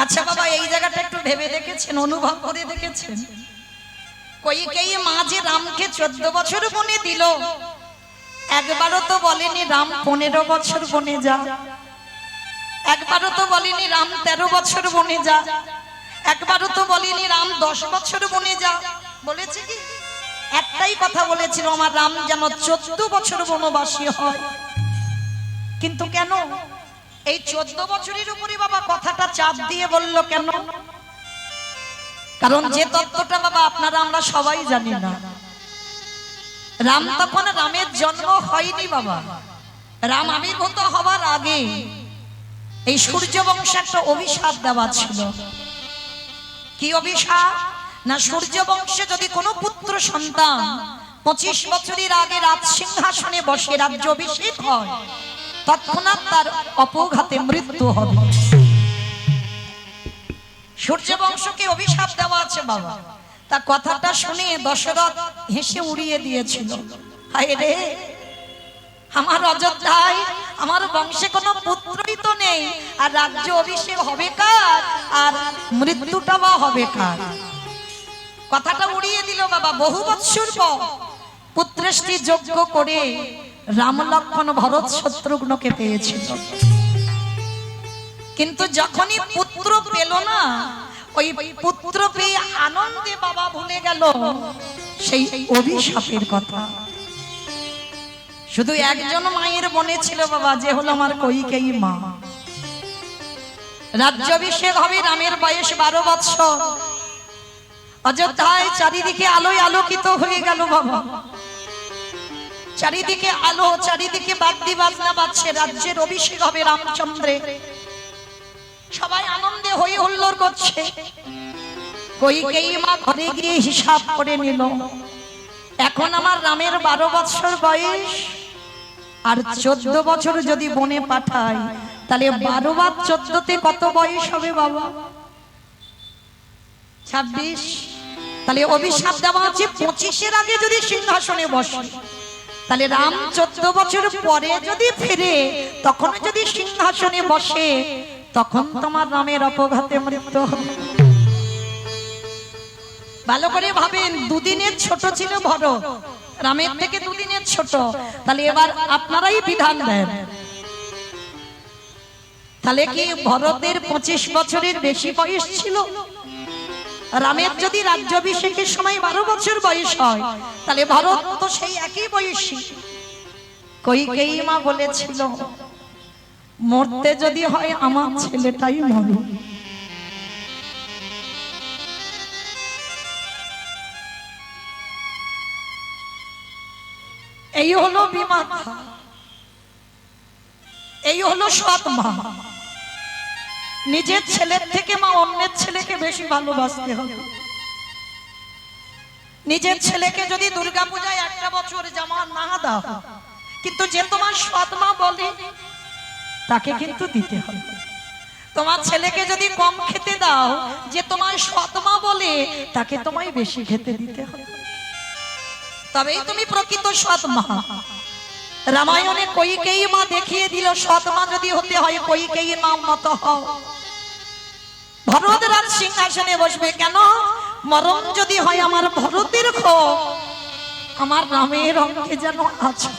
আচ্ছা বাবা, এই জায়গাটা একটু ভেবে দেখেছেন, অনুভব করে দেখেছেন? কইকেয়ী মা যে রামকে 14 বছর বনে দিল, একবারও তো বলেনি রাম 15 বছর বনে যা, একবারও তো বলেনি রাম 13 বছর বনে যা, একবারও তো বলেনি রাম 10 বছর বনে যা। বলেছে কি? একটাই কথা বলেছিল, আমার রাম যেন 14 বছর বনবাসী হয়। কিন্তু কেন এই 14 বছরের উপরে বাবা কথাটা চাপ দিয়ে বলল কেন? কারণ যে তত্ত্বটা বাবা আপনারা আমরা সবাই জানি না। রাম তখন রামের জন্ম হয়নি বাবা, রাম আবির্ভূত হওয়ার আগে এই সূর্য বংশে একটা অভিশাপ দেওয়া ছিল। কি অভিশাপ? না, সূর্য বংশে যদি কোনো পুত্র সন্তান 25 বছরের আগে রাজ সিংহাসনে বসে রাজ্য অভিষেক হয়, তৎক্ষণাৎ তার অপঘাতে মৃত্যু হবে। সূর্য বংশকে অভিশাপ দেওয়া আছে বাবা। তা কথাটা শুনে দশরথ হেসে উড়িয়ে দিয়েছিল, হায় রে, আমার অযোধ্যায় আমার বংশে কোনো পুত্রই তো নেই, আর রাজ্য অভিষেক হবে কার, আর মৃত্যুটা বা হবে কার? কথাটা উড়িয়ে দিল বাবা। বহু বৎসর পর পুত্রেষ্টি যজ্ঞ করে রাম লক্ষ্মণ ভরত শত্রুঘ্নকে পেয়েছিল, কিন্তু যখনই পুত্র পেল না, ওই পুত্র পেয়ে আনন্দে বাবা ভুলে গেল সেই অভিশাপের কথা। শুধু একজন মায়ের মনে ছিল বাবা, যে হলো আমার কইকেয়ী মা। রাজ্যাভিষেক হবে, রামের বয়স 12 বছর। অযোধ্যায় চারিদিকে আলোয় আলোকিত হয়ে গেল বাবা, চারিদিকে আলো, চারিদিকে বাদ্যি বাজনা বাজছে, রাজ্যের অভিষেক হবে রামচন্দ্রে। সবাই আনন্দে হই হুল্লোড় করছে। কইকেয়ী মা ঘরে গিয়ে হিসাব করে নিল, এখন আমার রামের 12 বছর বয়স, আর 14 বছর যদি বনে পাঠাই, তাহলে 12 বার 14তে কত বয়স হবে বাবা? 26। তাহলে অভিশাপ দেওয়া আছে 25-এর আগে যদি সিংহাসনে বসে, তাহলে রাম 14 বছর পরে যদি ফিরে তখন যদি সিংহাসনে বসে, তখন তোমার রামের অপঘাতে মৃত্যু হবে। ভালো করে ভাবেন, দুদিনের ছোট ছিল ভরত, রামের থেকে দুদিনের ছোট। তাহলে এবার আপনারাই বিধান দেন, তাহলে কি ভরতের 25 বছরের বেশি বয়স ছিল? রামের যদি রাজ্যাভিষেকের সময় 12 বছর বয়স হয়, তাহলে ভরত তো সেই একই বয়সী। কইকেয়ী মা বলেছিল, মরতে যদি হয় আমার ছেলেটাই মরবে। এই হলো বিমাতা, এই হলো সৎ মা। নিজের ছেলের থেকে মা অন্যের ছেলেকে বেশি ভালোবাসতে হবে। নিজের ছেলেকে যদি দুর্গাপূজায় একটা বছর জামা না দাও, কিন্তু যে তোমার সৎ মা বলে তাকে কিন্তু দিতে হবে। তোমার ছেলেকে যদি কম খেতে দাও, যে তোমার সৎ মা বলে তাকে তোমায় বেশি খেতে দিতে হবে, তবেই তুমি প্রকৃত সৎ মা। রামায়ণে কইকেয়ী মা দেখিয়ে দিল, সৎ মা যদি হতে হয় কইকেয়ী মা মত হও। ভরত রাজ সিংহাসনে বসবে কেন? মরণ যদি হয় আমার ভরতের খো, আমার রামের অঙ্কে যেন আছে।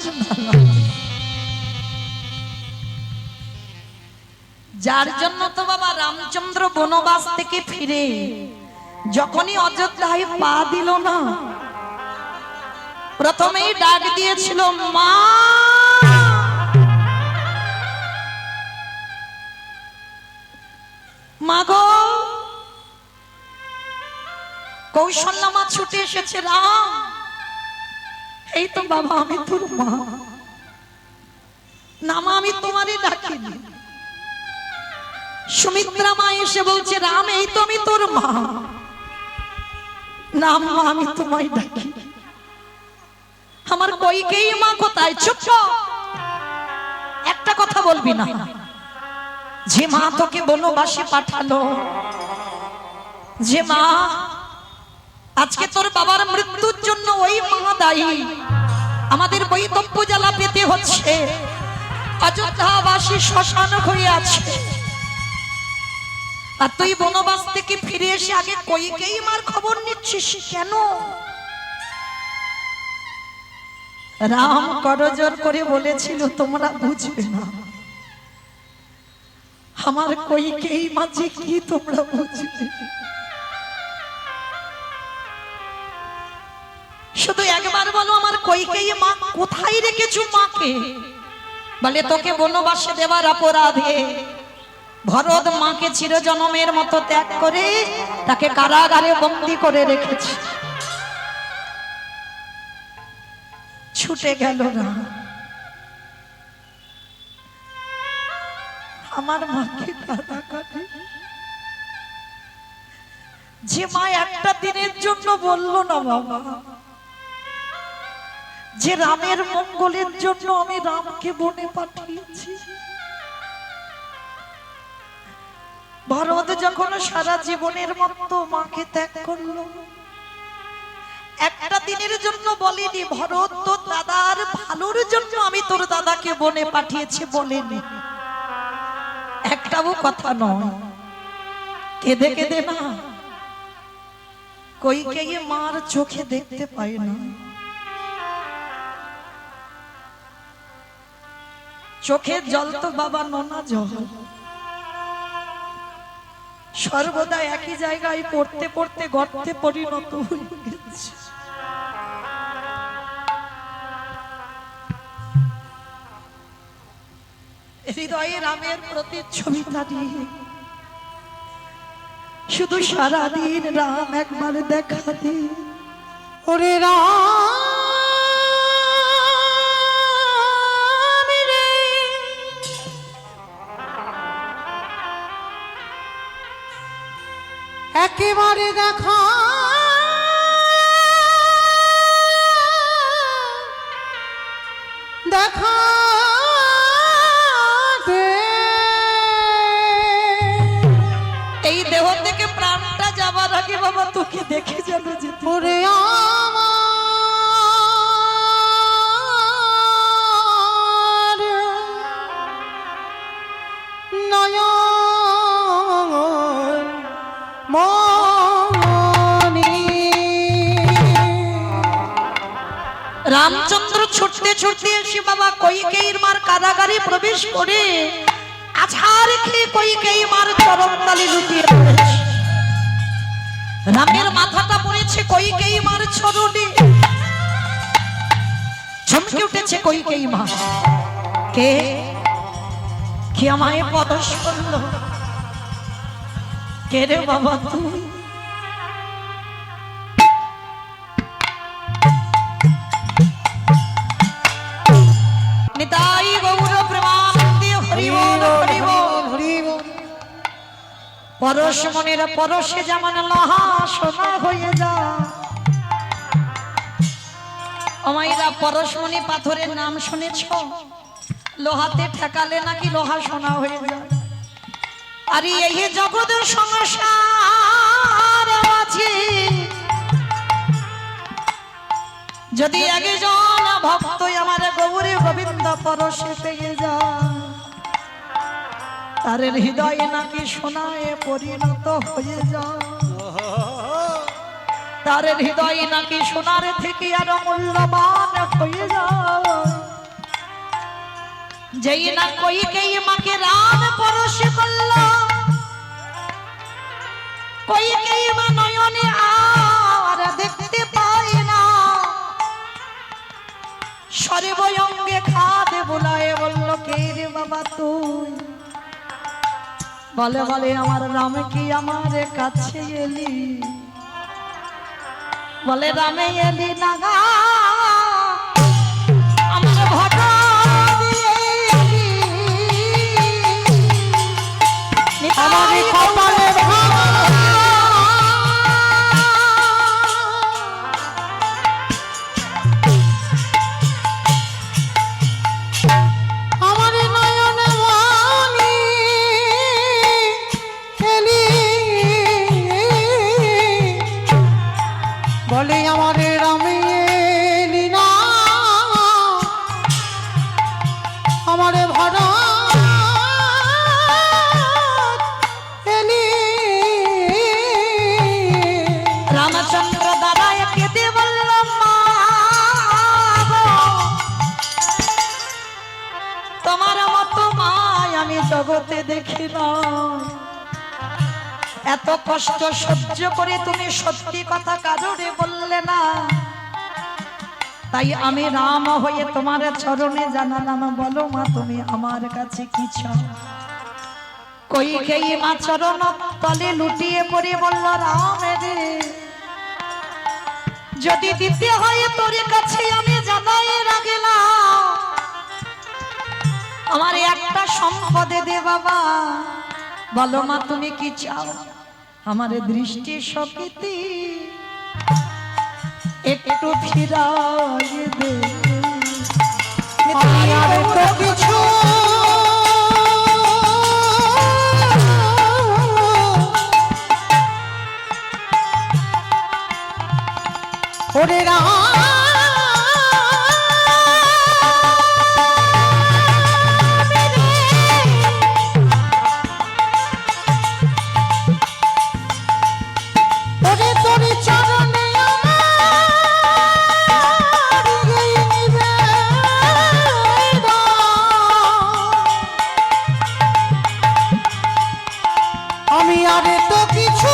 যার জন্য তো বাবা রামচন্দ্র বনবাস থেকে ফিরে যখনই অযোধ্যায় পা দিল না, প্রথমেই ডাক দিয়েছিল মা। মা গো, কৌশল্যা মা ছুটে এসেছে, রাম এই তো বাবা, আমি তোর মা। না মা, আমি তোমারই ডাকিনি। সুমিত্রা মা এসে বলছে, রাম এই তো আমি তোর মা। না মা, আমি তোমায় ডাকি। আমার কইকেয়ী মা কোথায়? চুপ, একটা কথা বলবি না। যে মা তোকে বনবাসে পাঠালো, যে মা আজকে তোর বাবার মৃত্যুর জন্য ওই মা দায়ী। আমাদের বৈতব্য জ্বালা পেতে হচ্ছে, অযোধ্যাবাসী শ্মশান হয়ে আছে। আর তুই বনবাস থেকে ফিরে এসে আগে কইকেই মার খবর নিচ্ছিস কেন? রাম করজোর করে বলেছিল তোমরা বুঝবে না, আমার কইকেই মাঝে কি তোমরা বুঝবে। শুধু একবার বলো আমার কইকেই মা কোথায় রেখেছো মাকে? বলে তোকে বনবাসে দেওয়ার অপরাধে ভরত মাকে চিরজনমের মতো ত্যাগ করে তাকে কারাগারে বন্দী করে রেখেছে। ছুটে গেল না, আমার মাকে কাঁদে। যে মা একটা দিনের জন্য বলল না বাবা, যে রামের মঙ্গলের জন্য আমি রামকে বনে পাঠিয়েছি। ভরত যখন সারা জীবনের মতো মাকে ত্যাগ করলো, একটা দিনের জন্য বলেনি ভরত তোর দাদার ভালোর জন্য আমি তোর দাদাকে বনে পাঠিয়েছি বলেনি, একটাও কথা নয়। কেঁদে কেঁদে না কইকেই মার চোখে দেখতে পায় না, চোখের জল তো বাবা নোনা জল, সর্বদা একই জায়গায় পড়তে পড়তে গর্তে পরিণত হয়ে গেছে। হৃদয়ে রামের প্রতিচ্ছবি দাঁড়িয়ে শুধু সারাদিন রাম একবার দেখা দে, ওরে রাম রে, একেবারে দেখা দেখা দে। এই দেহ থেকে প্রাণটা যাবার আগে বাবা তোকে দেখে যাবে যে ওরে আমার নয়ন মনি। রামচন্দ্র ছুটতে ছুটতে এসে বাবা কইকেয়ীর মার কারাগারে প্রবেশ করে আছাড় খেয়ে কইকেয়ী মার চরণতলে লুটিয়ে পড়েছে। রামের মাথাটা পড়েছে কইকেয়ী মার চরণে, চমকে উঠেছে কইকেয়ী মা। কে কে আমায় পরশ করলো? কে রে বাবা তুই? নিতাই গৌর প্রেমানন্দে হরি বল হরি বল হরি বল। পরশ মনের পরশে যেমন লোহা সোনা হয়ে যায়। আমাইরা পরশমণি পাথরের নাম শুনেছ? লোহাতে ঠেকালে নাকি লোহা সোনা হয়ে যায়। আর এই জগৎ সংসার আছে, যদি একজন ভক্ত আমার গৌরী গোবিন্দ পরশে পেয়ে যায়, তার হৃদয় নাকি সোনায় পরিণত হয়ে যায়। তার হৃদয় নাকি সোনার থেকে আরো মূল্যবান হয়ে যায়। যেই না কইকেয়ী মাকে রাম পরশে করল, কইকেয়ী মা নয়নে আর দেখতে পায় না। সর্বঙ্গে খাদে বোলায় বলল কে রে বাবা তুই? বলে বলে আমার রাম কি আমার কাছে এলি? বলে রামে এলি না গা, আমার ভটা দিয়ে এলি। আমার কপালে বলে আমার রামে এলি না, আমার ভরা নয়। এত কষ্ট সহ্য করে তুমি সত্যি কথা কারোরে বললে না, তাই আমি রাম হয়ে তোমার চরণে জানালাম। বলো মা তুমি আমার কাছে কি চাও? কইকেয়ী মা চরণ তলে লুটিয়ে পড়ে বলল, রাম রে যদি দিতে হয় তোর কাছে আমি জানাই রাখলাম, আমার একটা সম্পদে দে বাবা। বলো মা তুমি কি চাও? আমার দৃষ্টি শক্তি একটু ফিরাই দে। আমি আর তো কিছু ওরে রাম ওরে তোর চরণে আমি আর তো কিছু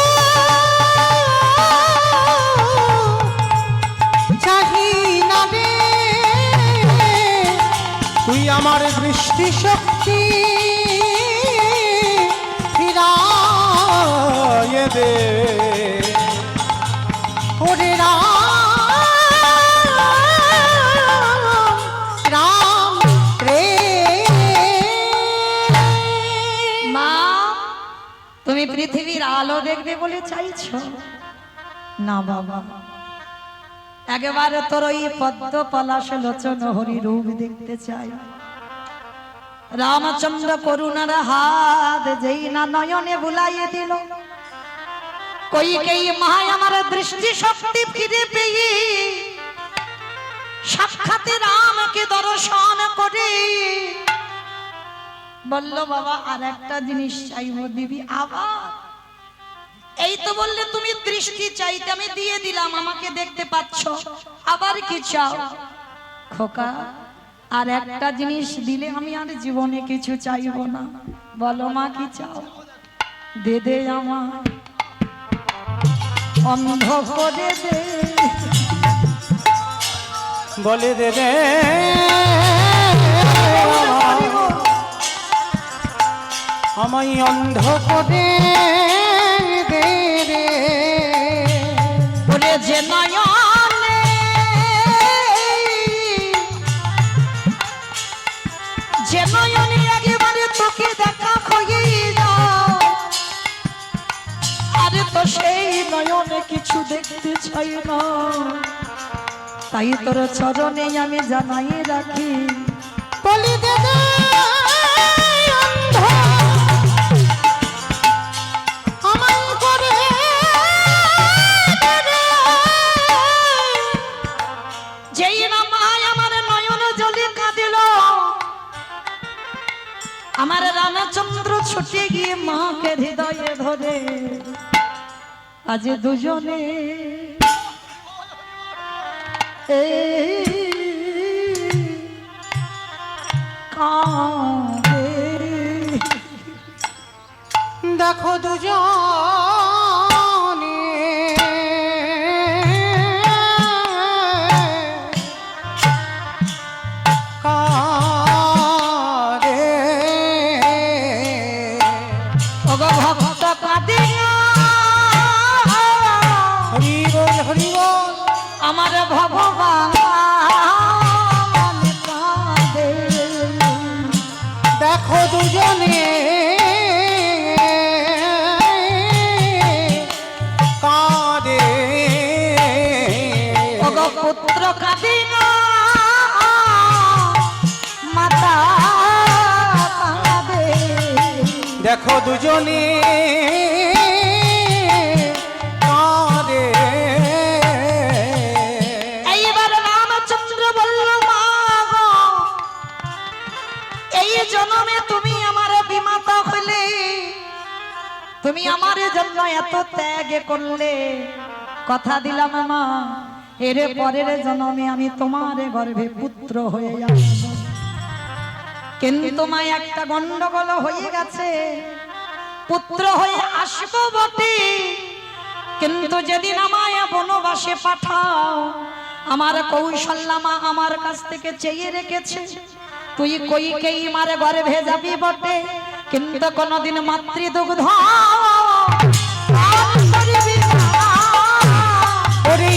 চাহি না রে, তুই আমার দৃষ্টি শক্তি ফিরায়ে দে। ওরে রাম রে। মা তুমি পৃথিবীর আলো দেখবে বলে চাইছো না বাবা, একেবারে তোর ওই পদ্ম পলাশ লোচন হরি রূপ দেখতে চাই। রামচন্দ্র করুণার হাত যেই না নয়নে বুলাইয়ে দিল, কইকেয়ী মা আমার দৃষ্টি শক্তি ফিরে পেয়ে সাক্ষাতে রামকে দর্শন করে বলল, বাবা আর একটা জিনিস চাইবো দিবি। আবার এই তো বললে তুমি দৃষ্টি চাইতে, আমি দিয়ে দিলাম, আমাকে দেখতে পাচ্ছ, আবার কি চাও? খোকা আর একটা জিনিস দিলে আমি আর জীবনে কিছু চাইবো না। বলো মা কি চাও? দে দে আমার অন্ধ করে দে। বলে দে রে আমায় অন্ধ করে দে রে। বলে যে নয়নে যে নয়নে একেবারে তোকে দেখা হয়ে যাও, আরে তো সেই নয়নে কিছু দেখতে চাই না, তাই তোর চরণে আমি জানাই রাখি। বলি দে রে অন্ধ আমায় করে দে রে। যেই না মায় আমার নয়ন জলে কাঁদিল, আমার রামচন্দ্র ছুটে গিয়ে মাকে হৃদয়ে ধরে আজ দুজনে কাঁদে। দেখো দুজনে কাঁদে। ওগো ভক্ত কাঁদিয়া হরি বল হরি বল। আমার ভগবান কাঁদে। দেখো দুজনে কাঁদে। ওগো পুত্র কাঁদিনা মাতা কাঁদে। দেখো দুজনে কাঁদে। এইবার রামচন্দ্র বলল, মা গো এই জন্মে তুমি আমার বিমাতা হলে, তুমি আমার জন্য এত ত্যাগ করলে, কথা দিলাম মা এর পরের জন্মে আমি তোমার গর্ভে পুত্র হয়ে আসব। কিন্তু মা একটা গন্ডগোল হয়ে গেছে, পুত্র হয়ে আসবো বটে, কিন্তু যেদিন আমায় বনবাসে পাঠাও, আমার কৌশল্যা মা আমার কাছ থেকে চেয়ে রেখেছে তুই কইকেই মারে গর্ভে যাবি বটে, কিন্তু কোনদিন মাতৃদুগ্ধ পান করিবি না। ওরে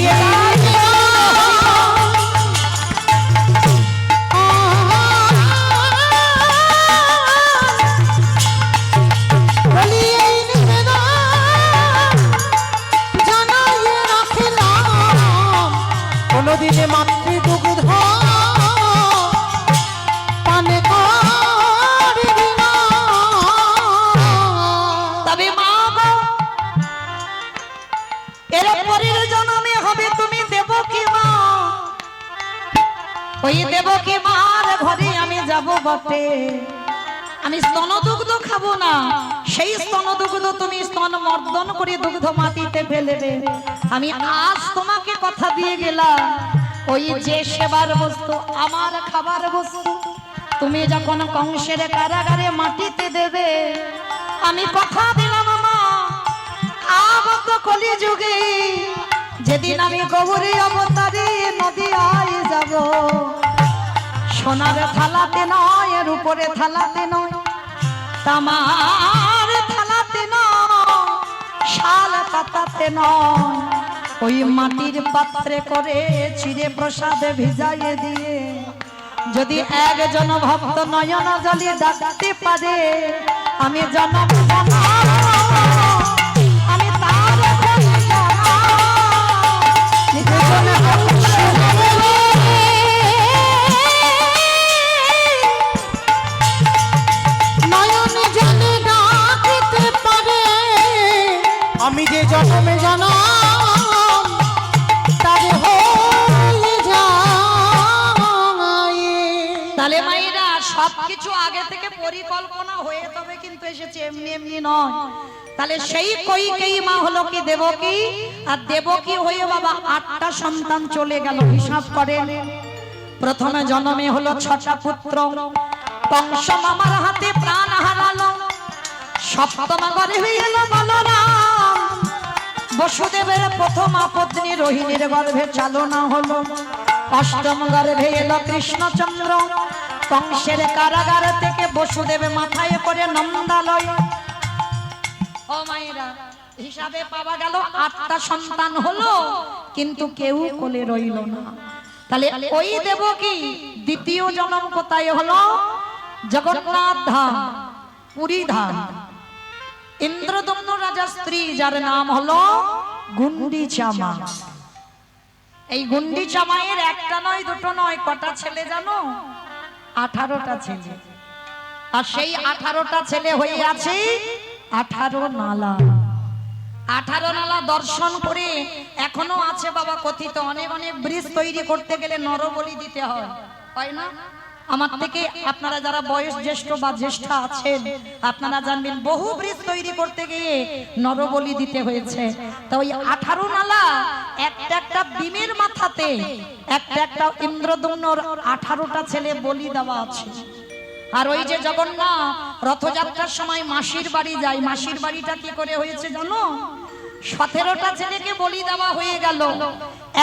কোনদিনে মাতৃদুগ্ধ পান করিবি না। তবে মা গো, এর পরের জন্মে হবে তুমি দেবকী মা, ওই দেবকী মার ঘরে আমি যাব বটে। আমি স্তনদুগ্ধ খাবো না, সেই স্তনদুগ্ধ তুমি স্তন মর্দন করে দুগ্ধ মাটিতে ফেলবে। আমি আজ তোমাকে কথা দিয়ে গেলাম, ওই যে সেবার বস্তু আমার খাবার বস্তু তুমি যখন কংসের কারাগারে মাটিতে দেবে, আমি কথা দিলাম মা আগত কলি যুগে যেদিন আমি গৌরী অবতারে নদিয়ায় যাব, সোনার থালাতে নয়, এর উপরে থালাতে নয়, তামার থালাতে নয়, শাল পাতাতে নয়, ওই মাটির পাত্রে করে চিড়ে প্রসাদে ভিজাইয়ে দিয়ে যদি একজন ভক্ত নয়ন জলে ডাকতে পারে, আমি জনম আমি তার আমি যে জন্মে জনম তারে হয়ে যায়। তাহলে মায়েরা সবকিছু আগে থেকে পরিকল্পনা হয়ে তবে কিন্তু এসেছে, এমনি এমনি নয়। তাহলে সেই কইকেই মা হলো কি দেবকী, আর দেবকী হয়ে বাবা 8টা সন্তান চলে গেল। হিসাব করেন, প্রথমে জন্মে হলো 6টা পুত্র, কংস মামার হাতে প্রাণ হারালো। সপ্তম গর্ভে এলো বলরাম, বসুদেবের প্রথম পত্নী রোহিণীর গর্ভে চালনা হলো। অষ্টম গর্ভে এলো কৃষ্ণচন্দ্র, কংসের কারাগার থেকে বসুদেব মাথায় করে নন্দালয়। ও মায়েরা, হিসাবে পাওয়া গেল 8টা সন্তান হলো, কিন্তু কেউ কোলে রইল না। তাহলে ওই দেবকী দ্বিতীয় জন্ম কোথায় হলো? জগন্নাথ ধাম, পুরী ধাম। ইন্দ্রদম্ন রাজার স্ত্রী, যার নাম হলো গুন্ডিচা মা। এই গুন্ডিচা মায়ের একটা নয়, দুটো নয়, কটা ছেলে জানো? 18টা ছেলে। আর সেই 18টা ছেলে হয়ে আছে 18 নালা। 18 নালা দর্শন করে এখনো আছে বাবা কথিত, অনেক অনেক ব্রিজ তৈরি করতে গেলে নরবলি দিতে হয়, হয় না? আমার থেকে আপনারা যারা বয়স জ্যেষ্ঠ বা জ্যেষ্ঠা আছেন আপনারা জানবেন, বহু ব্রিজ তৈরি করতে গিয়ে নরবলি দিতে হয়েছে। তো ওই 18 নালা একটা একটা বিমের মাথাতে একটা একটা ইন্দ্রদম্নর 18টা ছেলে বলি দেওয়া আছে। আর ওই যে জগন্নাথ রথযাত্রার সময় মাসির বাড়ি যায়, মাসির বাড়িটা কি করে হয়েছে জানো? 17টা ছেলেকে বলি দেওয়া হয়ে গেল,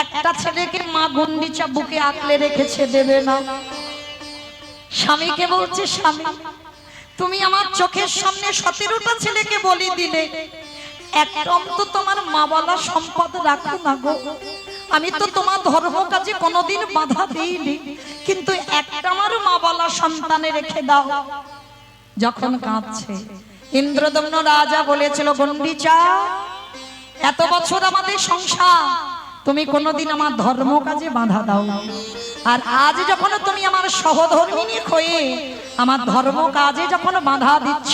একটা ছেলেকে মা গুন্ডিচা বুকে আঁকলে রেখেছে, দেবে না। স্বামীকে বলছে, স্বামী তুমি আমার চোখের সামনে 17টা ছেলেকে বলি দিলে, একটা অন্তত তোমার মা বলা সম্পদ রাখো না গো। আমি তো তোমার ধর্ম কাজে কোনোদিন বাধা দিইনি, কিন্তু একটা আমার মা বলা সন্তানে রেখে দাও। যখন কাঁদছে, ইন্দ্রদম্ন রাজা বলেছিল, গুন্ডিচা এত বছর আমাদের সংসার, তুমি কোনোদিন আমার ধর্ম কাজে বাধা দাও, আর আজ যখন তুমি আমার সহধর্মিনী হয়ে আমার ধর্ম কাজে যখন বাধা দিচ্ছ,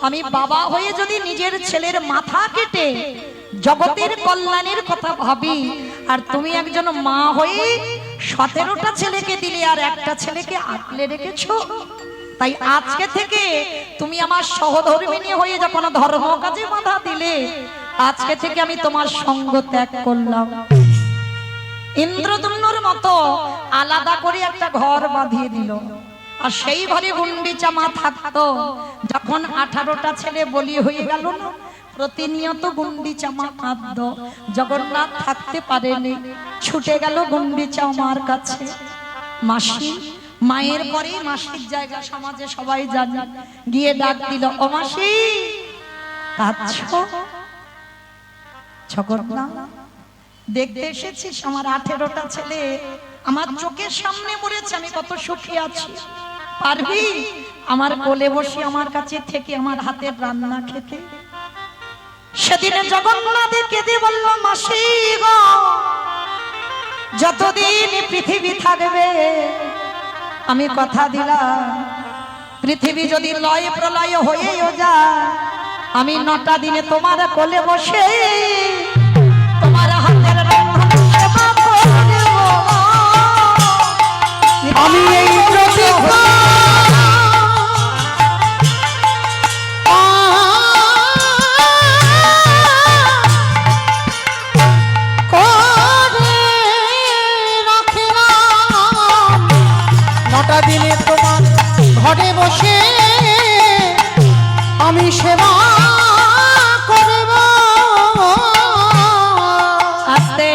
আমি বাবা হয়ে যদি নিজের ছেলের মাথা কেটে জগতের কল্যাণের কথা ভাবি, আর তুমি একজন মা হয়ে 17টা ছেলেকে দিলে আর একটা ছেলেকে আঁকলে রেখেছো, তাই আজকে থেকে তুমি আমার সহধর্মিনী হয়ে যখন ধর্ম কাজে বাধা দিলে, আজকে থেকে আমি তোমার সঙ্গ ত্যাগ করলাম। ইন্দ্রদম্নর মতো আলাদা করে একটা ঘর বাঁধিয়ে দিল। আর সেই ঘরে গুন্ডিচা মা থাকতো। যখন 18টা ছেলে বলি হয়ে গেল না, প্রতিনিয়ত গুন্ডিচা মা কাঁদত। জগন্নাথ থাকতে পারেনি, ছুটে গেল গুন্ডিচা মার কাছে। মাসি, মায়ের পরে মাসির জায়গা সমাজে সবাই জানে। গিয়ে ডাক দিল, ও মাসি কাঁদছো? জগন্নাথ দেখতে এসেছিস আমার 18টা ছেলে আমার চোখের সামনে মরেছে, আমি কত সুখী আছি। পারবি আমার কোলে বসে আমার কাছে থেকে আমার হাতের রান্না খেতে? সেদিনে জগন্নাথ কেঁদে বলল, মাসি গো, যতদিন পৃথিবী থাকবে আমি কথা দিলাম, পৃথিবী যদি লয় প্রলয় হয়েও যায়, আমি 9টা দিনে তোমার কোলে বসে তোমার হাতের রান্না সেবা করব। আমি এই প্রতীক্ষা করে রাখলাম, 9টা দিনে তোমার ঘরে বসে আমি সেবা করব। আস্তে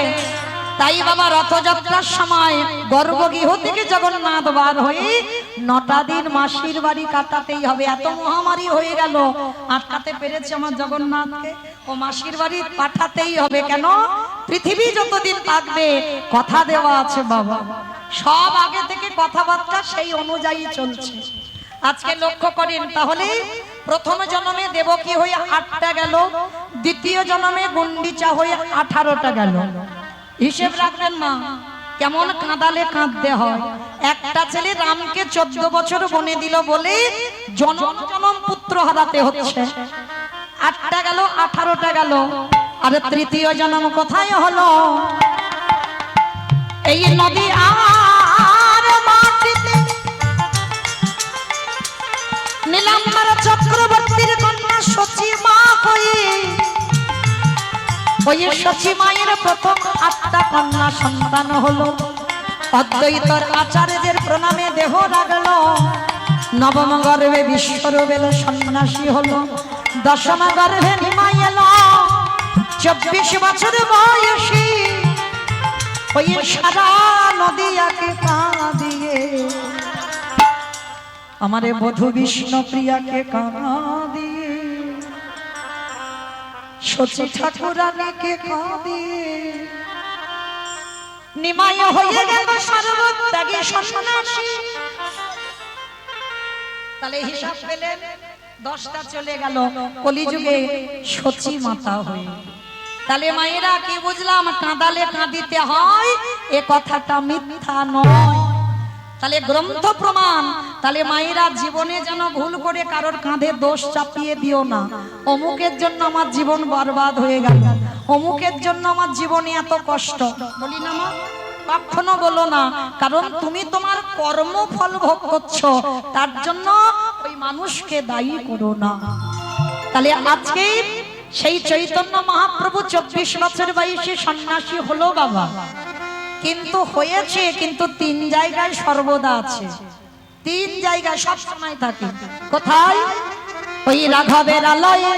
তাই বাবা রথযাত্রার সময় গর্ভগৃহ থেকে জগন্নাথ বার হয়ে 9টা দিন মাসির বাড়ি কাটাতেই হবে। এত মহামারী হয়ে গেল, আটকাতে পেরেছে আমার জগন্নাথকে। ও মাসির বাড়ি পাঠাতেই হবে। কেন? পৃথিবী যতদিন থাকবে কথা দেওয়া আছে বাবা, সব আগে থেকে কথাবার্তা সেই অনুযায়ী চলছে। আজকে লক্ষ্য করেন তাহলে, প্রথম জন্মে দেবকী হয়ে 8টা গেল, দ্বিতীয় জন্মে গুন্ডিচা হয়ে 18টা গেল। হিসেব রাখবেন মা, কেমন কাঁদালে কাঁদতে হয়। একটা ছেলে রামকে 14 বছর বনে দিল বলে জনম জনম পুত্র হারাতে হচ্ছে। 8টা গেল, 18টা গেল, আর তৃতীয় জন্ম কোথায় হলো? এই নদী আর মাটিতে নীলাম্বর চক্রবর্তীর কন্যা সচী মা হয়ে, ওই সচী মায়ের প্রথম 8টা কন্যা সন্তান হলো। অদ্বৈতর আচার্যের প্রণামে দেহ রাখলো। নবম গর্ভে বিশ্বরূপের সন্ন্যাসী হলো। দশম গর্ভে নিমাই এলো। 24 বছর বয়সী ওই সারা নদিয়াকে কাঁদিয়ে, আমারে বধূ বিষ্ণু প্রিয়াকে কাঁদিয়ে, সচী ঠাকুরানীকে কাঁদিয়ে নিমাই হয়ে গেল সর্বত্যাগী সন্ন্যাসী। তাহলে হিসাব পেলেন, 10টা চলে গেল কলিযুগে সচী মাতা হয়ে। তাহলে মায়েরা কি বুঝলাম? কাঁদালে কাঁদিতে হয়, এ কথাটা মিথ্যা নয়। তাহলে গ্রন্থ প্রমাণ। তাহলে মায়েরা জীবনে যেন ভুল করে কারোর কাঁধে দোষ চাপিয়ে দিও না। অমুকের জন্য আমার জীবন বরবাদ হয়ে গেল, অমুকের জন্য আমার জীবনে এত কষ্ট, বলি না মা? কখনো বলো না, কারণ তুমি তোমার কর্মফল ভোগ করছো, তার জন্য ওই মানুষকে দায়ী করো না। তাহলে আজকে সেই চৈতন্য মহাপ্রভু 24 বছর বয়সে সন্ন্যাসী হলো বাবা, কিন্তু হয়েছে কিন্তু 3 জায়গায় সর্বদা আছে। 3 জায়গায় সব সময় থাকে। কোথায়? ওই রাঘবের আলয়ে,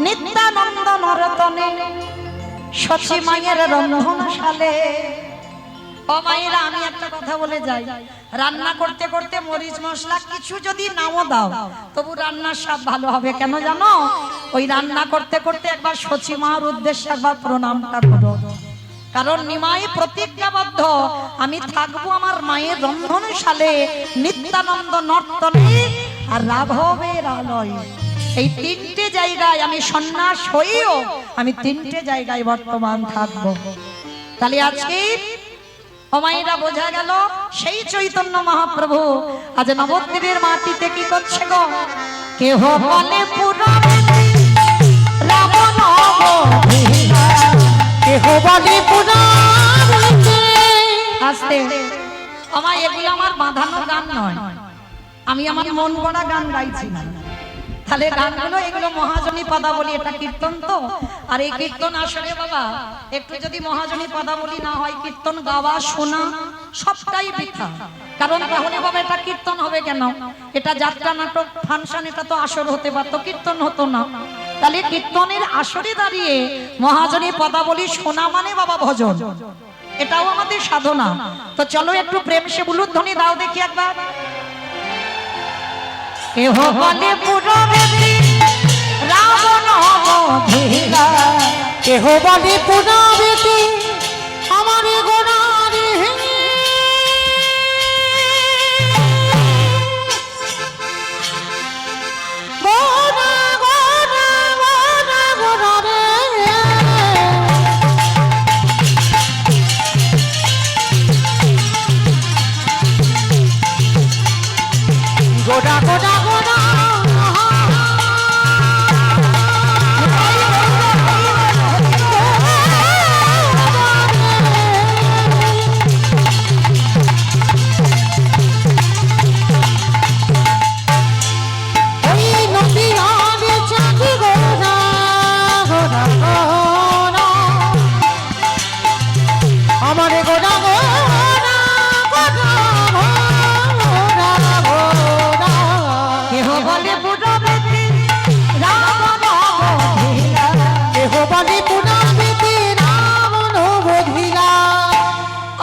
নিত্যানন্দ নরতনে, সচী মায়ের রন্ধনশালে। ও মায়েরা, আমি একটা কথা বলে যাই, রান্না করতে করতে মরিচ মশলা কিছু যদি নাও দাও তবু রান্নার স্বাদ ভালো হবে। কেন জানো? ওই রান্না করতে করতে একবার সচী মার উদ্দেশ্যে একবার প্রণামটা করো। কারণ নিমাই প্রতিজ্ঞাবদ্ধ, আমি থাকবো আমার মায়ের রন্ধনশালে, নিত্যানন্দ নর্তনে আর রাঘবের আলয়ে। এই 3টে জায়গায় আমি সন্ন্যাস হইও, আমি 3টে জায়গায় বর্তমান থাকবো। তাহলে আজকে মায়েরা বোঝা গেল সেই চৈতন্য মহাপ্রভু আজ নবদ্বীপের মাটিতে কি করছে গো? কেহ বলে পুরাণে রাবণ অবধূত, কেহ বলে পুরাণে। আস্তে আমায়, এগুলো আমার বাঁধানো গান নয়, আমি আমার মন গড়া গান গাইছি না। তাহলে গানগুলো এগুলো মহাজনী পদাবলী, এটা কীর্তন তো। আর এই কীর্তন আসলে বাবা একটু যদি মহাজনী পদাবলী না হয়, কীর্তন গাওয়া শোনা সবটাই বৃথা। কারণ তাহলে বাবা এটা কীর্তন হবে কেন? এটা যাত্রা নাটক ফাংশন, এটা তো আসর হতে পারতো, কীর্তন হতো না। তাহলে কীর্তনের আসরে দাঁড়িয়ে মহাজনী পদাবলী শোনা মানে বাবা ভজন, এটাও আমাদের সাধনা। তো চলো একটু প্রেম সে বুলুধ্বনি দাও দেখি একবার। কেহ বলে পুরবেদী রাবণ বধিরা, কেহ বলে পুরাবেতি আমার গোনারে, গোনা গোনা গোনা গোনারে, গোনা গোনা গোনা আমারে গোনা গোনা গোনা গোনা গোনা। কেহ বলে পুরবেদী রাবণ বধিরা, কেহ বলে পুরাবেতি রাবণ বধিরা,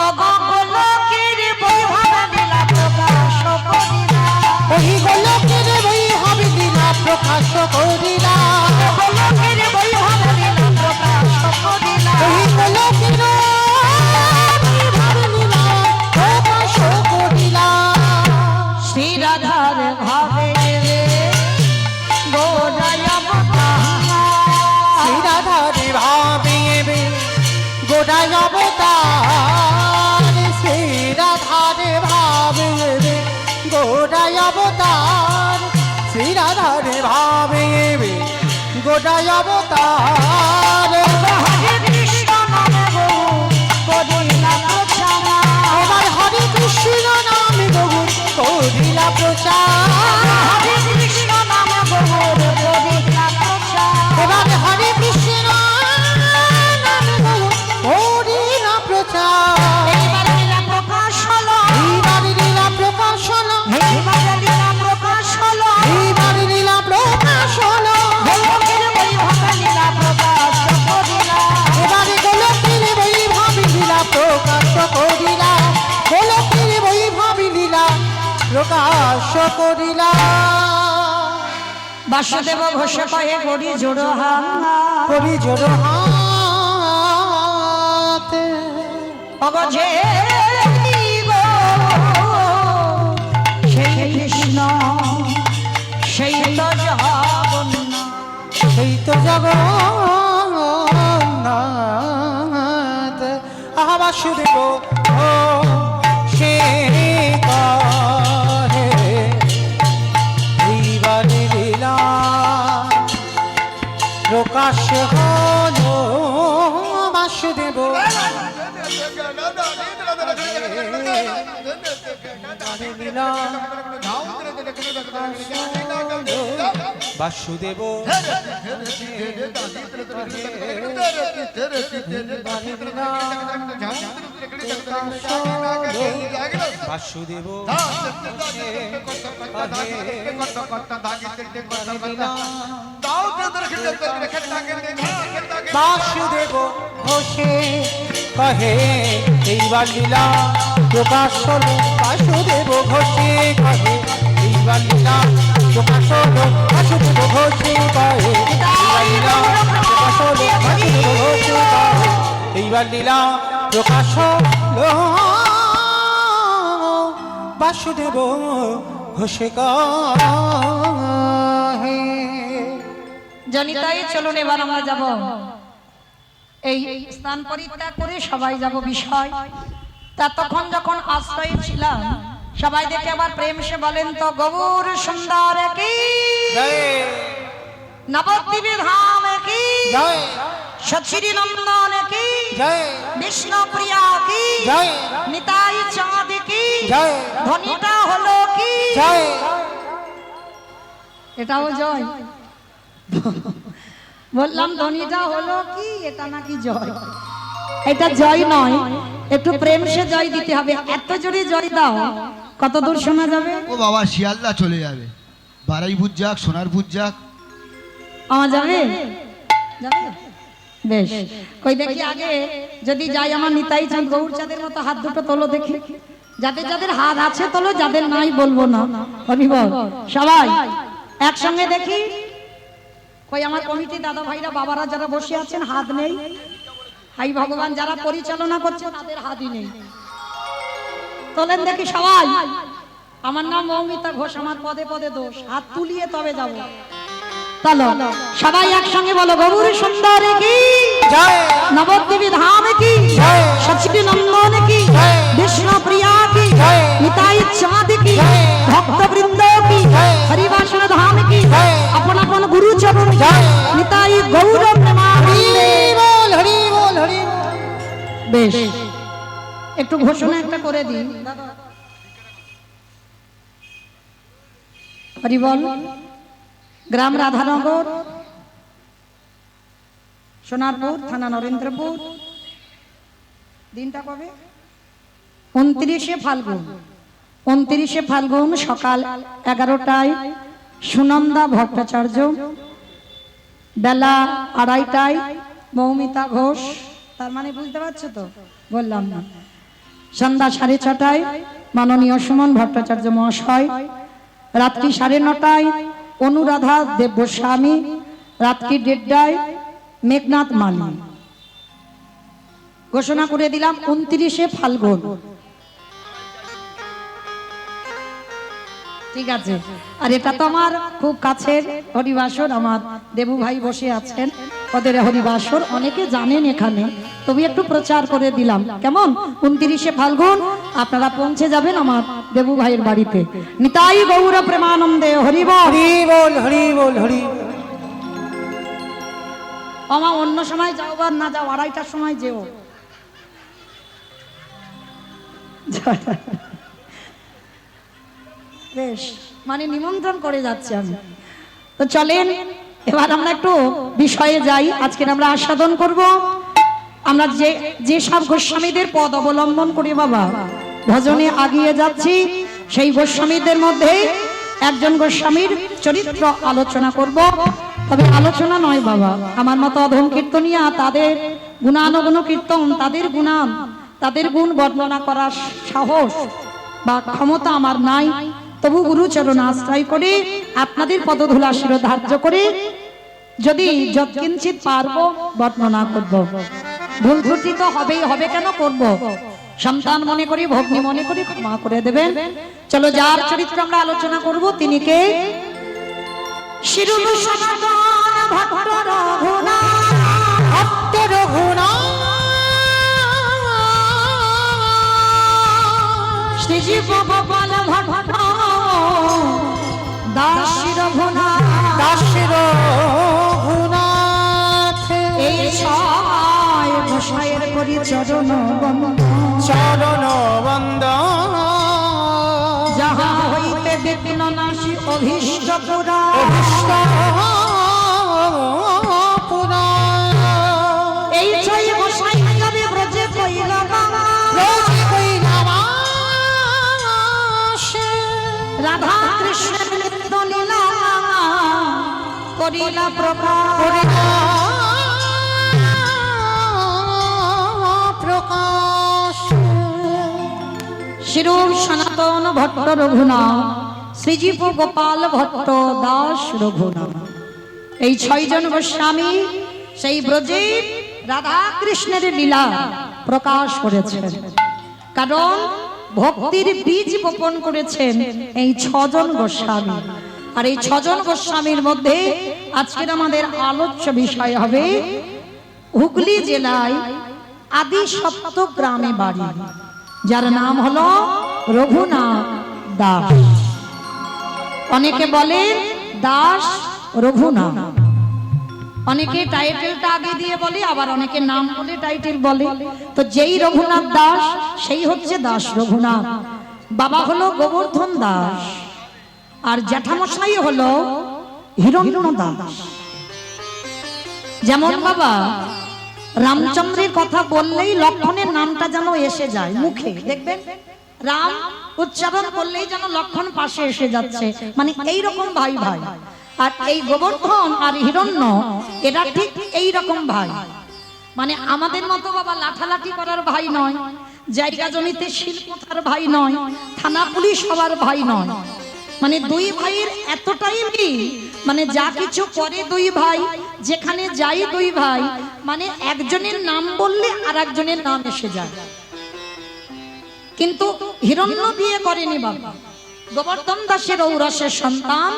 অগোলকের বৈভব লীলা প্রকাশ করিলা, ওই গোলকের বৈভব লীলা প্রকাশ করিলা, অগোলকের বৈভব লীলা প্রকাশ করিলা, ওই গোলকের বৈভব লীলা প্রকাশ করিলা। শ্রী রাধার ভাবে গোরায় অবতার, শ্রী রাধারে ভাবে গোড়ায় অবতার, শ্রী রাধারে ভাবে গোড়ায় অবতার, শ্রী রাধারে ভাবে গোড়ায় অবতার। হরে কৃষ্ণ নামে করিলা প্রচার, এবার হরে কৃষ্ণ নামে গৌর করিলা প্রচার, হরে কৃষ্ণ নামে করিলা প্রচার, এবার হরে কৃষ্ণ নামে গৌর করিলা প্রচার। এইবার লীলা প্রকাশ হলো, এইবার লীলা প্রকাশ হলো, এইবার লীলা প্রকাশ হলো, এইবার লীলা প্রকাশ হলো, গোলকের বৈভব লীলা প্রকাশ করিলা, এবারে গোলকের বৈভব লীলা প্রকাশ করিলা, গোলকের বৈভব লীলা প্রকাশ করিলা। বাসুদেব ঘোষ কহে গরি জোড় হাত, কবি জোড় হাত, অগজে গো সেই কৃষ্ণ সেই তো জগন্নাথ, সেই তো জগন্নাথ। আহা বাসুদেব ও সে করে এইবার লীলা প্রকাশ হলো, বাসুদেব লীলা বাসুদেব বাসুদেব বাসুদেব ঘোষে কহে এইবার লীলা প্রকাশ হলো, বাসুদেব ঘোষে কহে এইবার লীলা প্রকাশ হলো, বাসুদেব ঘোষে কহে এইবার লীলা প্রকাশ হলো, বাসুদেব ঘোষে কহে এইবার লীলা প্রকাশ হলো, বাসুদেব ঘোষে কহে। জনিতাই চলুন এবার আমরা যাব, এই স্নান পরিত্যাগ করে সবাই যাব বিষয়। তা তখন যখন আশ্রয় ছিলাম সবাই দেখে আবার প্রেম সে বলেন তো গৌর সুন্দর কি নবদ্বীপে ধাম কি জয় সচিরি নন্দন কি জয় বিষ্ণু প্রিয়া কি জয় নিতাই চাঁদ কি জয় ধ্বনিটা হলো কি জয়। এটাও জয় বললাম ধ্বনিটা হলো কি, এটা নাকি জয়, এটা জয় নয়, একটু প্রেম সে জয় দিতে হবে। এত জোরে জয় দাও, কত দূর শোনা যাবে? ও বাবা, শিয়ালদা চলে যাবে, বারাইপুর যাক, সোনারপুর যাক। আমার যাবে? যাবে? বেশ, কই দেখি আগে যদি যাই আমার নিতাই চাঁদ গৌরচাঁদের মতো হাত দুটো তোলো দেখি। যাদের যাদের হাত আছে তোলো, যাদের নাই বলবো না। হরি বল। সবাই একসঙ্গে দেখি। কই আমার কমিটি দাদা ভাইরা বাবারা যারা বসে আছেন হাত নেই। হাই ভগবান, যারা পরিচালনা করছে তাদের হাতই নেই। তোলেন দেখি সবাই। আমার নাম মৌমিতা ঘোষ, আমার পদে পদে দোষ। হাত তুলিয়ে তবে যাব। চলো সবাই একসঙ্গে বলো, গৌর সুন্দর কি জয়, নবদ্বীপ ধাম কি জয়, সচিব নন্দন কি জয়, বিষ্ণু প্রিয়া কি জয়, নিতাই চাঁদ কি জয়, ভক্ত বৃন্দ কি জয়, হরিবাসন ধাম কি জয়, আপন আপন গুরু চরণ জয়, নিতাই গৌর প্রেমানন্দে। হরি বল, হরি বল, হরি বল। বেশ, একটু ঘোষণা একটা করে দিই। হরি বল। গ্রাম রাধানগর, সোনারপুর, থানা নরেন্দ্রপুর। দিনটা কবে? 29শে ফাল্গুন। 29শে ফাল্গুন সকাল 11টায় সুনন্দা ভট্টাচার্য, বেলা 2:30টায় মৌমিতা ঘোষ। তার মানে বুঝতে পারছো তো? বললাম না। সন্ধ্যা 6:30টায় মাননীয় সুমন ভট্টাচার্য মহাশয়। রাত্রি 9:30টায় অনুরাধা দেবস্বামী। রাত্রি 1:30টায় মেঘনাথ মালি। ঘোষণা করে দিলাম 29শে ফাল্গুন। ঠিক আছে। আর এটা তো আমার খুব কাছের হরিবাসর, আমার দেবু ভাই বসে আছেন, ওদের হরিবাসর অনেকে জানেন এখানে, তবে একটু প্রচার করে দিলাম। কেমন? 29শে ফাল্গুন আপনারা পৌঁছে যাবেন আমার দেবু ভাইয়ের বাড়িতে। নিতাই গৌর প্রেমানন্দে। হরি বল, হরি বল, হরি বল, হরি বল। আমা অন্য সময় যাও বা না যাও, 2:30টার সময় যেও। বেশ, মানে নিমন্ত্রণ করে যাচ্ছে আমি। তো চলেন এবার আমরা একটু বিষয়ে যাই। আজকে আমরা আস্বাদন করব আমরা যে সব গোস্বামীদের পদ অবলম্বন করি বাবা ভজনে আগিয়ে যাচ্ছি, সেই গোস্বামীদের মধ্যে একজন গোস্বামীর চরিত্র আলোচনা করব। তবে আলোচনা নয় বাবা, আমার মতো অধম কীর্তনিয়া তাদের গুণানুগুণ কীর্তন, তাদের গুণ বর্ণনা করার সাহস বা ক্ষমতা আমার নাই। তবু গুরুচরণ আশ্রয় করে আপনাদের পদধূলা শিরোধার্য করে যদি যৎকিঞ্চিৎ পারবো বর্ণনা করব। ভুল ত্রুটি তো হবেই, হবে কেন করব? সন্তান মনে করি, ভগ্নী মনে করি, ক্ষমা করে দেবেন। চলো, যার চরিত্র আমরা আলোচনা করব তিনি কে? শিরুল সনাতন ভট্ট রঘুনাথ, ভক্ত রঘুনাথ, শ্রীজীব গোপাল ভট্ট দাস রঘুনাথ, দাস রঘুনাথ। এই ছয় গোসাইয়ের করি চরণ বন্দন, চরণ বন্দন, যাহা হইতে বিঘ্ন নাশী অভীষ্ট পুরা, অভীষ্ট পুরাণ। এই ছয় গোসাই যাবে ব্রজে কইলাম রোজ কইলাম আসে, রাধা কৃষ্ণের নিত্য লীলা করিলা প্রকাশ, প্রকাশ। শিরূপ সনাতন ভট্ট রঘুনাথ, শ্রীজীব গোপাল ভট্ট দাস রঘুনাথ। এই ছয়জন গোস্বামী সেই ব্রজে রাধা কৃষ্ণের লীলা প্রকাশ করেছেন। কারণ ভক্তির বীজ বপন করেছেন এই ছজন গোস্বামী। আর এই ছজন গোস্বামীর মধ্যে আজকের আমাদের আলোচ্য বিষয় হবে হুগলি জেলায় আদি সপ্ত গ্রামে বাড়ি, যার নাম হলো রঘুনাথ দাস। অনেকে বলেন দাস রঘুনাথ, অনেকে টাইটেলটা আগে দিয়ে বলে, আবার অনেকে নাম বলে টাইটেল বলে। তো যেই রঘুনাথ দাস সেই হচ্ছে দাস রঘুনাথ। বাবা হলো গোবর্ধন দাস, আর জ্যাঠামশাই হলো হিরণ্য দাস। যেমন বাবা রামচন্দ্রের কথা বললেই লক্ষণের নামটা যেন এসে যায় মুখে, দেখবেন রাম উচ্চারণ করলেই যেন লক্ষণ পাশে এসে যাচ্ছে, মানে এইরকম ভাই ভাই। আর এই গোবর্ধন আর হিরণ্য এরা ঠিক এইরকম ভাই, মানে আমাদের মতো বাবা লাঠালাঠি করার ভাই নয়, জায়গা জমিতে শিল্পতার ভাই নয়, থানা পুলিশ হওয়ার ভাই নয়, মানে দুই ভাইয়ের এতটাই মিল, মানে যা কিছু করে দুই ভাই, যেখানে যাই দুই ভাই, মানে একজনের নাম বললে আর একজনের নাম এসে যায়। কিন্তু হিরণ্য বিয়ে করেনি বাবা, গোবর্ধন দাসের ঔরসের সন্তান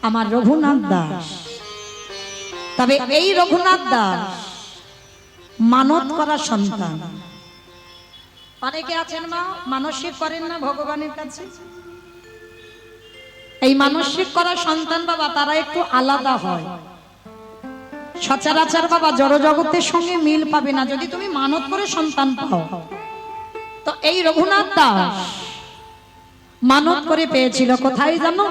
আমার রঘুনাথ দাস। তবে এই রঘুনাথ দাস মানত করা সন্তান। অনেকে আছেন মা মানসিক করেন না ভগবানের কাছে, এই মানসিক করা সন্তান বাবা তারা একটু আলাদা হয়। সচরাচর বাবা জড় জগতের সঙ্গে মিল পাবে না যদি তুমি মানত করে সন্তান পাও। তো এই রঘুনাথ দাস মানত করে পেয়েছিল কোথায় জানো?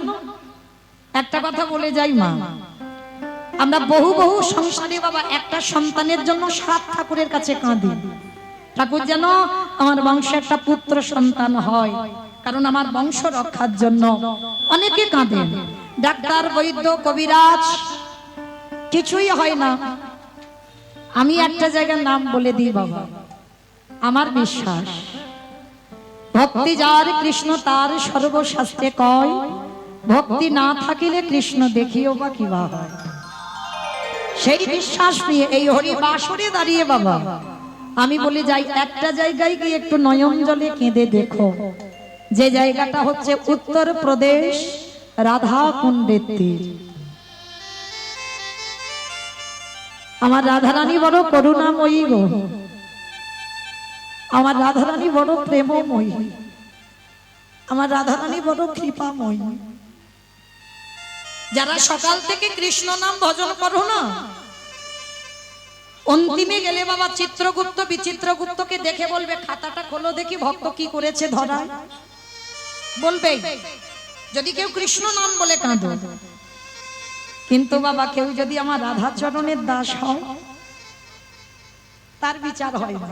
একটা কথা বলে যাই মা, আমরা বহু বহু সংসারে বাবা একটা সন্তানের জন্য 7 ঠাকুরের কাছে কাঁদি, ঠাকুর যেন আমার বংশে একটা পুত্র সন্তান হয়, কারণ আমার বংশ রক্ষার জন্য। অনেকে কাঁদেন, ডাক্তার বৈদ্য কবিরাজ কিছুই হয় না। আমি একটা জায়গার নাম বলে দিই বাবা, আমার বিশ্বাস ভক্তি যার কৃষ্ণ তার সর্বশাস্ত্রে কয়, ভক্তি না থাকিলে কৃষ্ণ দেখিও বা কিবা হয়। সেই বিশ্বাস নিয়ে এই হরি বাসরে দাঁড়িয়ে বাবা আমি বলে যাই, একটা জায়গায় গিয়ে একটু নয়ন জলে কেঁদে দেখো, যে জায়গাটা হচ্ছে উত্তর প্রদেশ রাধা কুণ্ডের তীর। আমার রাধারানী বড় করুণাময়ী গো, আমার রাধারানী বড় প্রেমময়ী, আমার রাধারানী বড় কৃপাময়ী। যারা সকাল থেকে কৃষ্ণ নাম ভজন করো না, অন্তিমে গেলে বাবা চিত্রগুপ্ত বিচিত্রগুপ্তকে দেখে বলবে, খাতাটা খোলো দেখি ভক্ত কি করেছে ধরায়। বলবে যদি কেউ কৃষ্ণ নাম বলে কাঁদো। কিন্তু বাবা কেউ যদি আমার রাধা চরণের দাস হয় তার বিচার হয় না,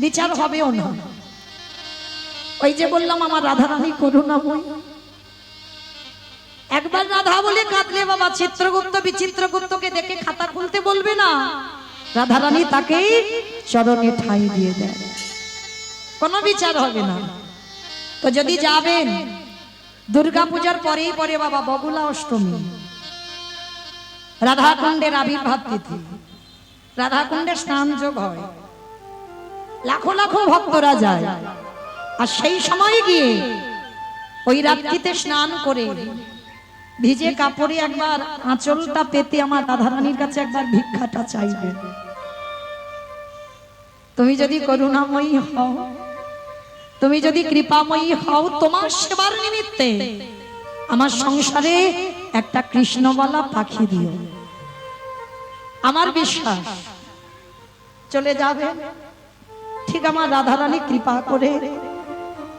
বিচার হবেও না। ওই যে বললাম আমার রাধারানী করুণাময়ী, একবার রাধা বলে কাঁদলে বাবা চিত্রগুপ্ত বিচিত্রগুপ্তকে দেখে খাতা খুলতে বলবে না, রাধারানী তাকে চরণে ঠাঁই দিয়ে দেয়, কোনো বিচার হবে না। তো যদি যাবেন দুর্গা পূজার পরেই পরে বাবা বগুলা অষ্টমী, রাধাকুণ্ডের আবির্ভাব তিথি, রাধাকুণ্ডে স্নান যোগ হয়, লাখো লাখো ভক্তরা যায়। আর সেই সময় গিয়ে ওই রাত্রিতে স্নান করে ভিজে কাপড়ে একবার আঁচলটা পেতে আমার রাধারানীর কাছে একবার ভিক্ষাটা চাইবে। তুমি যদি করুণাময়ী হও, তুমি যদি কৃপাময়ী হও, তোমার সেবার নিমিত্তে আমার সংসারে একটা কৃষ্ণবালা পাখি দিও। আমার বিশ্বাস চলে যাবে। ঠিক আমার রাধারানী কৃপা করে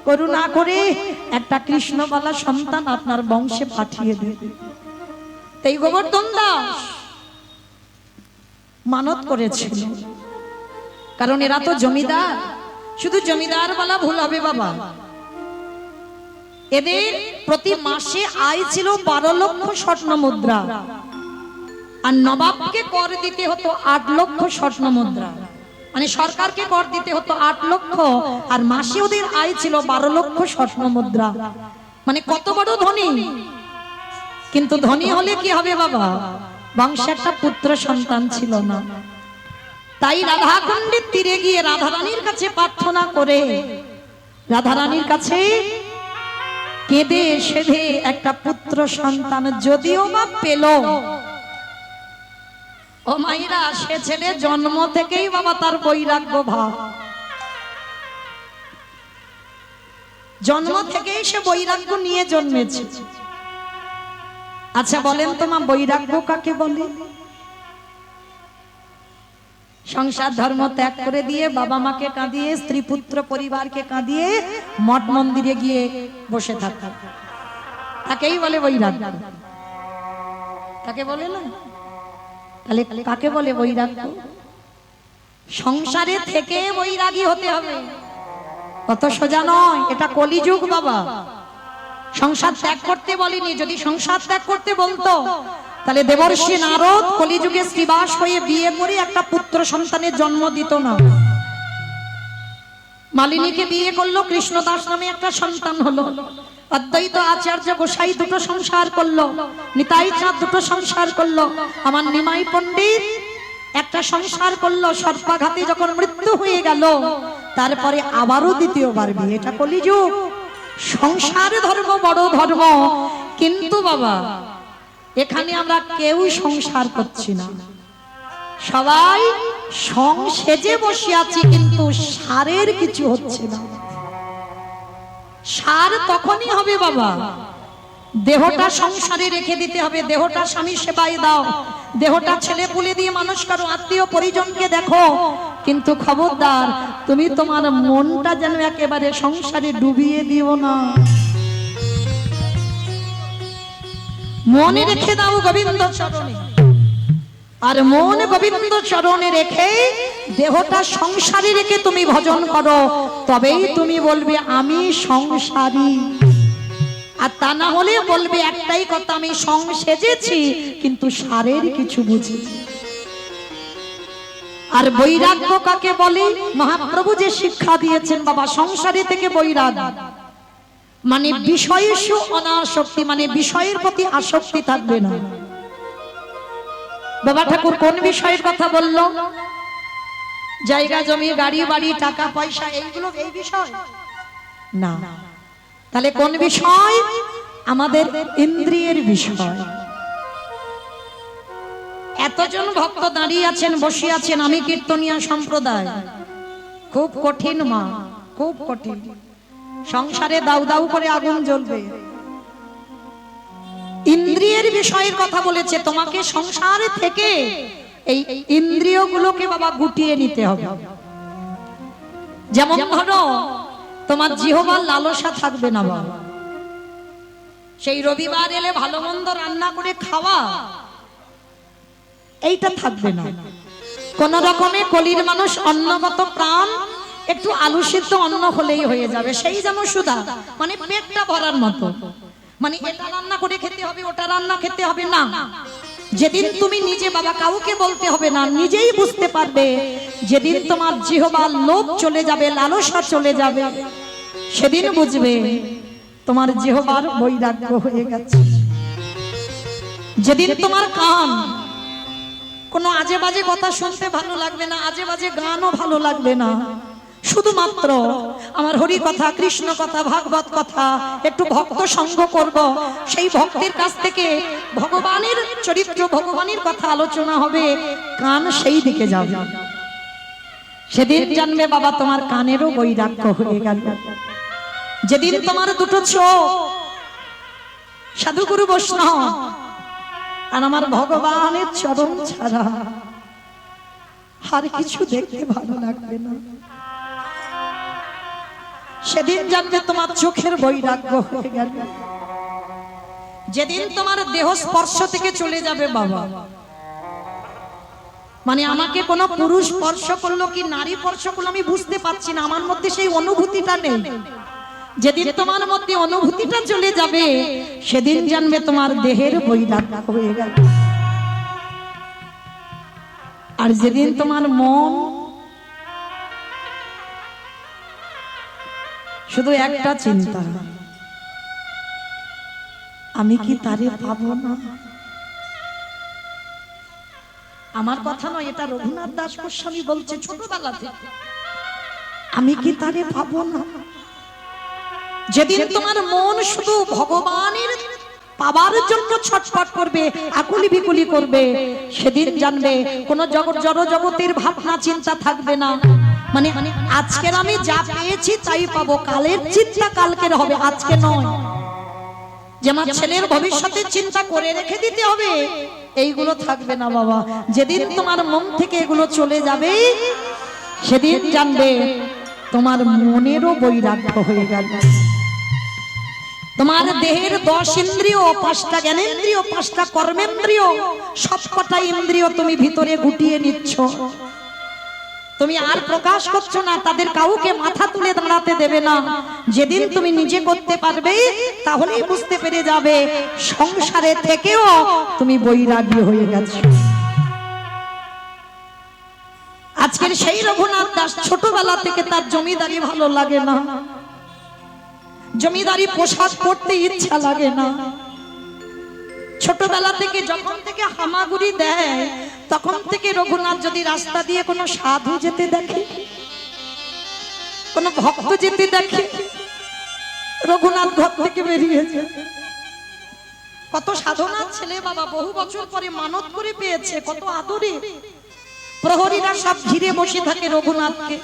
করুণা করে একটা কৃষ্ণবালা সন্তান আপনার বংশে পাঠিয়ে দেবে। এই গোবর্ধন দাস মানত করেছিল, কারণ এরা তো জমিদার। শুধু জমিদার বলা ভুল হবে বাবা, এদের প্রতি মাসে আয় ছিল 12 লক্ষ স্বর্ণ মুদ্রা, আর নবাবকে কর দিতে হতো 8 লক্ষ স্বর্ণ মুদ্রা। মানে সরকারকে কর দিতে হতো 8 লক্ষ, আর মাসে ওদের আয় ছিল 12 লক্ষ স্বর্ণ মুদ্রা। মানে কত বড় ধনী। কিন্তু ধনী হলে কি হবে বাবা, বংশে একটা পুত্র সন্তান ছিল না। তাই রাধাকুণ্ডের তীরে গিয়ে রাধারানীর কাছে প্রার্থনা করে, রাধারানীর কাছে কেঁদে সেধে একটা পুত্র সন্তান যদিও বা পেল, ও মাইরা সে ছেলে জন্ম থেকেই বাবা তার বৈরাগ্য ভাব, জন্ম থেকেই সে বৈরাগ্য নিয়ে জন্মেছে। আচ্ছা বলেন তো মা, বৈরাগ্য কাকে বলে? সংসার ধর্ম ত্যাগ করে দিয়ে বাবা মাকে কাঁদিয়ে, স্ত্রী পুত্র পরিবারকে কাঁদিয়ে মঠ মন্দিরে গিয়ে বসে থাকা, তাকেই বলে বৈরাগ্য। তাকে বলে না? তাহলে কাকে বলে বৈরাগ্য? সংসারে থেকে বৈরাগী হতে হবে, কত সোজা নয়। এটা কলিযুগ বাবা। সংসার ত্যাগ করতে বলিনি, যদি সংসার ত্যাগ করতে বলতো তাহলে দেবর্ষি নারদ কলিযুগে শ্রীবাস হয়ে বিয়ে করে একটা পুত্র সন্তানের জন্ম দিত না। মালিনীকে বিয়ে করলো, কৃষ্ণদাস নামে একটা সন্তান হলো। অদ্বৈত আচার্য গোসাই দুটো সংসার করলো, নিতাই চাঁদ দুটো সংসার করলো, আমার নিমাই পণ্ডিত একটা সংসার করলো। সর্পাঘাতে যখন মৃত্যু হয়ে গেল তারপরে আবারও দ্বিতীয়বার বিয়ে। এটা কলিযুগ। সংসার ধর্ম বড় ধর্ম, কিন্তু বাবা এখানে আমরা কেউ সংসার করছি না, সবাই সং সেজে বসে আছি, কিন্তু সারের কিছু হচ্ছে না। সার তখনই হবে বাবা, দেহটা সংসারে রেখে দিতে হবে, দেহটা স্বামী সেবায় দাও, দেহটা ছেলে পুলে দিয়ে মানুষ করো, আত্মীয় পরিজনকে দেখো, কিন্তু খবরদার তুমি তোমার মনটা যেন একেবারে সংসারে ডুবিয়ে দিও না। মনে রেখে দাও গোবিন্দ চরণে, আর মন গোবিন্দ চরণে রেখে দেহটা সংসারে রেখে তুমি ভজন করো, তবেই তুমি বলবে আমি সংসারী। আর তা না হলে বলবে একটাই কথা, আমি সং সেজেছি কিন্তু সারের কিছু বুঝি। আর বৈরাগ্য কাকে বলে? মহাপ্রভু যে শিক্ষা দিয়েছেন বাবা, সংসারে থেকে বৈরাগ মানে বিষয়সু অনাসক্তি, মানে বিষয়ের প্রতি আসক্তি থাকবে না। বাবা ঠাকুর কোন বিষয়ের কথা বললো? জায়গা জমি, গাড়ি বাড়ি, টাকা পয়সা, এইগুলো এই বিষয় না। তাহলে কোন বিষয়? আমাদের ইন্দ্রিয়ের বিষয়। এতজন ভক্ত দাঁড়িয়ে আছেন, বসে আছেন, আমি কীর্তনিয়া সম্প্রদায়, খুব কঠিন মা, খুব কঠিন। সংসারে দাউ দাউ করে আগুন জ্বলবে। ইন্দ্রিয়ের বিষয়ের কথা বলেছে, তোমাকে সংসার থেকে এই ইন্দ্রিয়গুলোকে বাবা গুটিয়ে নিতে হবে। যেমন ধরো তোমার জিহ্বার লালসা থাকবে না বাবা, সেই রবিবার এলে ভালো মন্দ রান্না করে খাওয়া, এইটা থাকবে না। কোন রকমে কলির মানুষ অন্নগত প্রাণ, একটু আলু সিদ্ধ অন্ন হলেই হয়ে যাবে, সেই যেন সুধা, মানে পেটটা ভরার মতো, মানে এটা রান্না করে খেতে হবে, ওটা রান্না খেতে হবে না। যেদিন তুমি নিজে বাবা, কাউকে বলতে হবে না, নিজেই বুঝতে পারবে, যেদিন তোমার জিহ্বার লোভ চলে যাবে, লালসা চলে যাবে, সেদিন বুঝবে তোমার জিহ্বার বৈরাগ্য হয়ে গেছে। যেদিন তোমার কান কোনো আজে বাজে কথা শুনতে ভালো লাগবে না, আজে বাজে গানও ভালো লাগবে না, শুধুমাত্র আমার হরি কথা, কৃষ্ণ কথা, ভাগবত কথা, একটু ভক্ত সঙ্গ করব, সেই ভক্তের কাছ থেকে ভগবানের চরিত্র, ভগবানের কথা আলোচনা হবে, কান সেই দিকে যাবে। সেদিন জানবে বাবা তোমার কানেরও বৈরাগ্য হয়ে গেল। যেদিন তোমার দুটো চোখ সাধুগুরু বৈষ্ণব আর আমার ভগবানের চরণ ছাড়া আর কিছু দেখতে ভালো লাগবে না, সেদিন জানবে তোমার চোখের বৈরাগ্য হয়ে গেল। যেদিন তোমার দেহ স্পর্শ থেকে চলে যাবে বাবা, মানে আমাকে কোনো পুরুষ স্পর্শ করলো কি নারী স্পর্শ করলো আমি বুঝতে পারছি না, আমার মধ্যে সেই অনুভূতিটা নেই। যেদিন তোমার মধ্যে অনুভূতিটা চলে যাবে, সেদিন জানবে তোমার দেহের বৈরাগ্য হয়ে গেল। আর যেদিন তোমার মন শুধু একটা চিন্তা, আমি কি তারে পাবো না। আমার কথা নয়, এটা রঘুনাথ দাস গোস্বামী বলছে ছোটবেলা থেকে, আমি কি তারে পাবো না। যেদিন তোমার মন শুধু ভগবানের পাবার জন্য ছটফট করবে, আকুলি বিকুলি করবে, সেদিন জানবে কোন জগৎ জড় জগতের ভাবনা চিন্তা থাকবে না। মানে আজকের আমি যা পেয়েছি তাই পাবো, কালের চিন্তা কালকের হবে, আজকে নয়। যেমন ছেলের ভবিষ্যতের চিন্তা করে রেখে দিতে হবে, এইগুলো থাকবে না বাবা। যেদিন তোমার মন থেকে এগুলো চলে যাবে, সেদিন জানবে তোমার মনেরও বৈরাগ্য হয়ে গেল। তোমার দেহের 10 ইন্দ্রিয়, 5টা জ্ঞানেন্দ্রিয়, 5টা কর্মেন্দ্রিয়, সবকটা ইন্দ্রিয় তুমি ভিতরে গুটিয়ে নিচ্ছ। তুমি আর প্রকাশ করছো না, তাদের কাউকে মাথা তুলে দাঁড়াতে দেবে না। যেদিন তুমি নিজে করতে পারবে তাহলেই বুঝতে পেরে যাবে সংসারে থেকেও তুমি বৈরাগী হয়ে গেছো। আজকের সেই রঘুনাথ দাস ছোটবেলা থেকে তার জমিদারি ভালো লাগে না, জমিদারি পোশাক পরতে ইচ্ছা লাগে না। ছোটবেলা থেকে যখন থেকে হামাগুড়ি দেয় তখন থেকে রঘুনাথ যদি রাস্তা দিয়ে কোনো সাধু যেতে দেখে, কোনো ভক্ত যেতে দেখে, রঘুনাথ ঘর থেকে বেরিয়ে যায়। কত সাধনার ছেলে বাবা, বহু বছর পরে মানত করে পেয়েছে, কত আদরে। প্রহরীরা সব ঘিরে বসে থাকে রঘুনাথকে।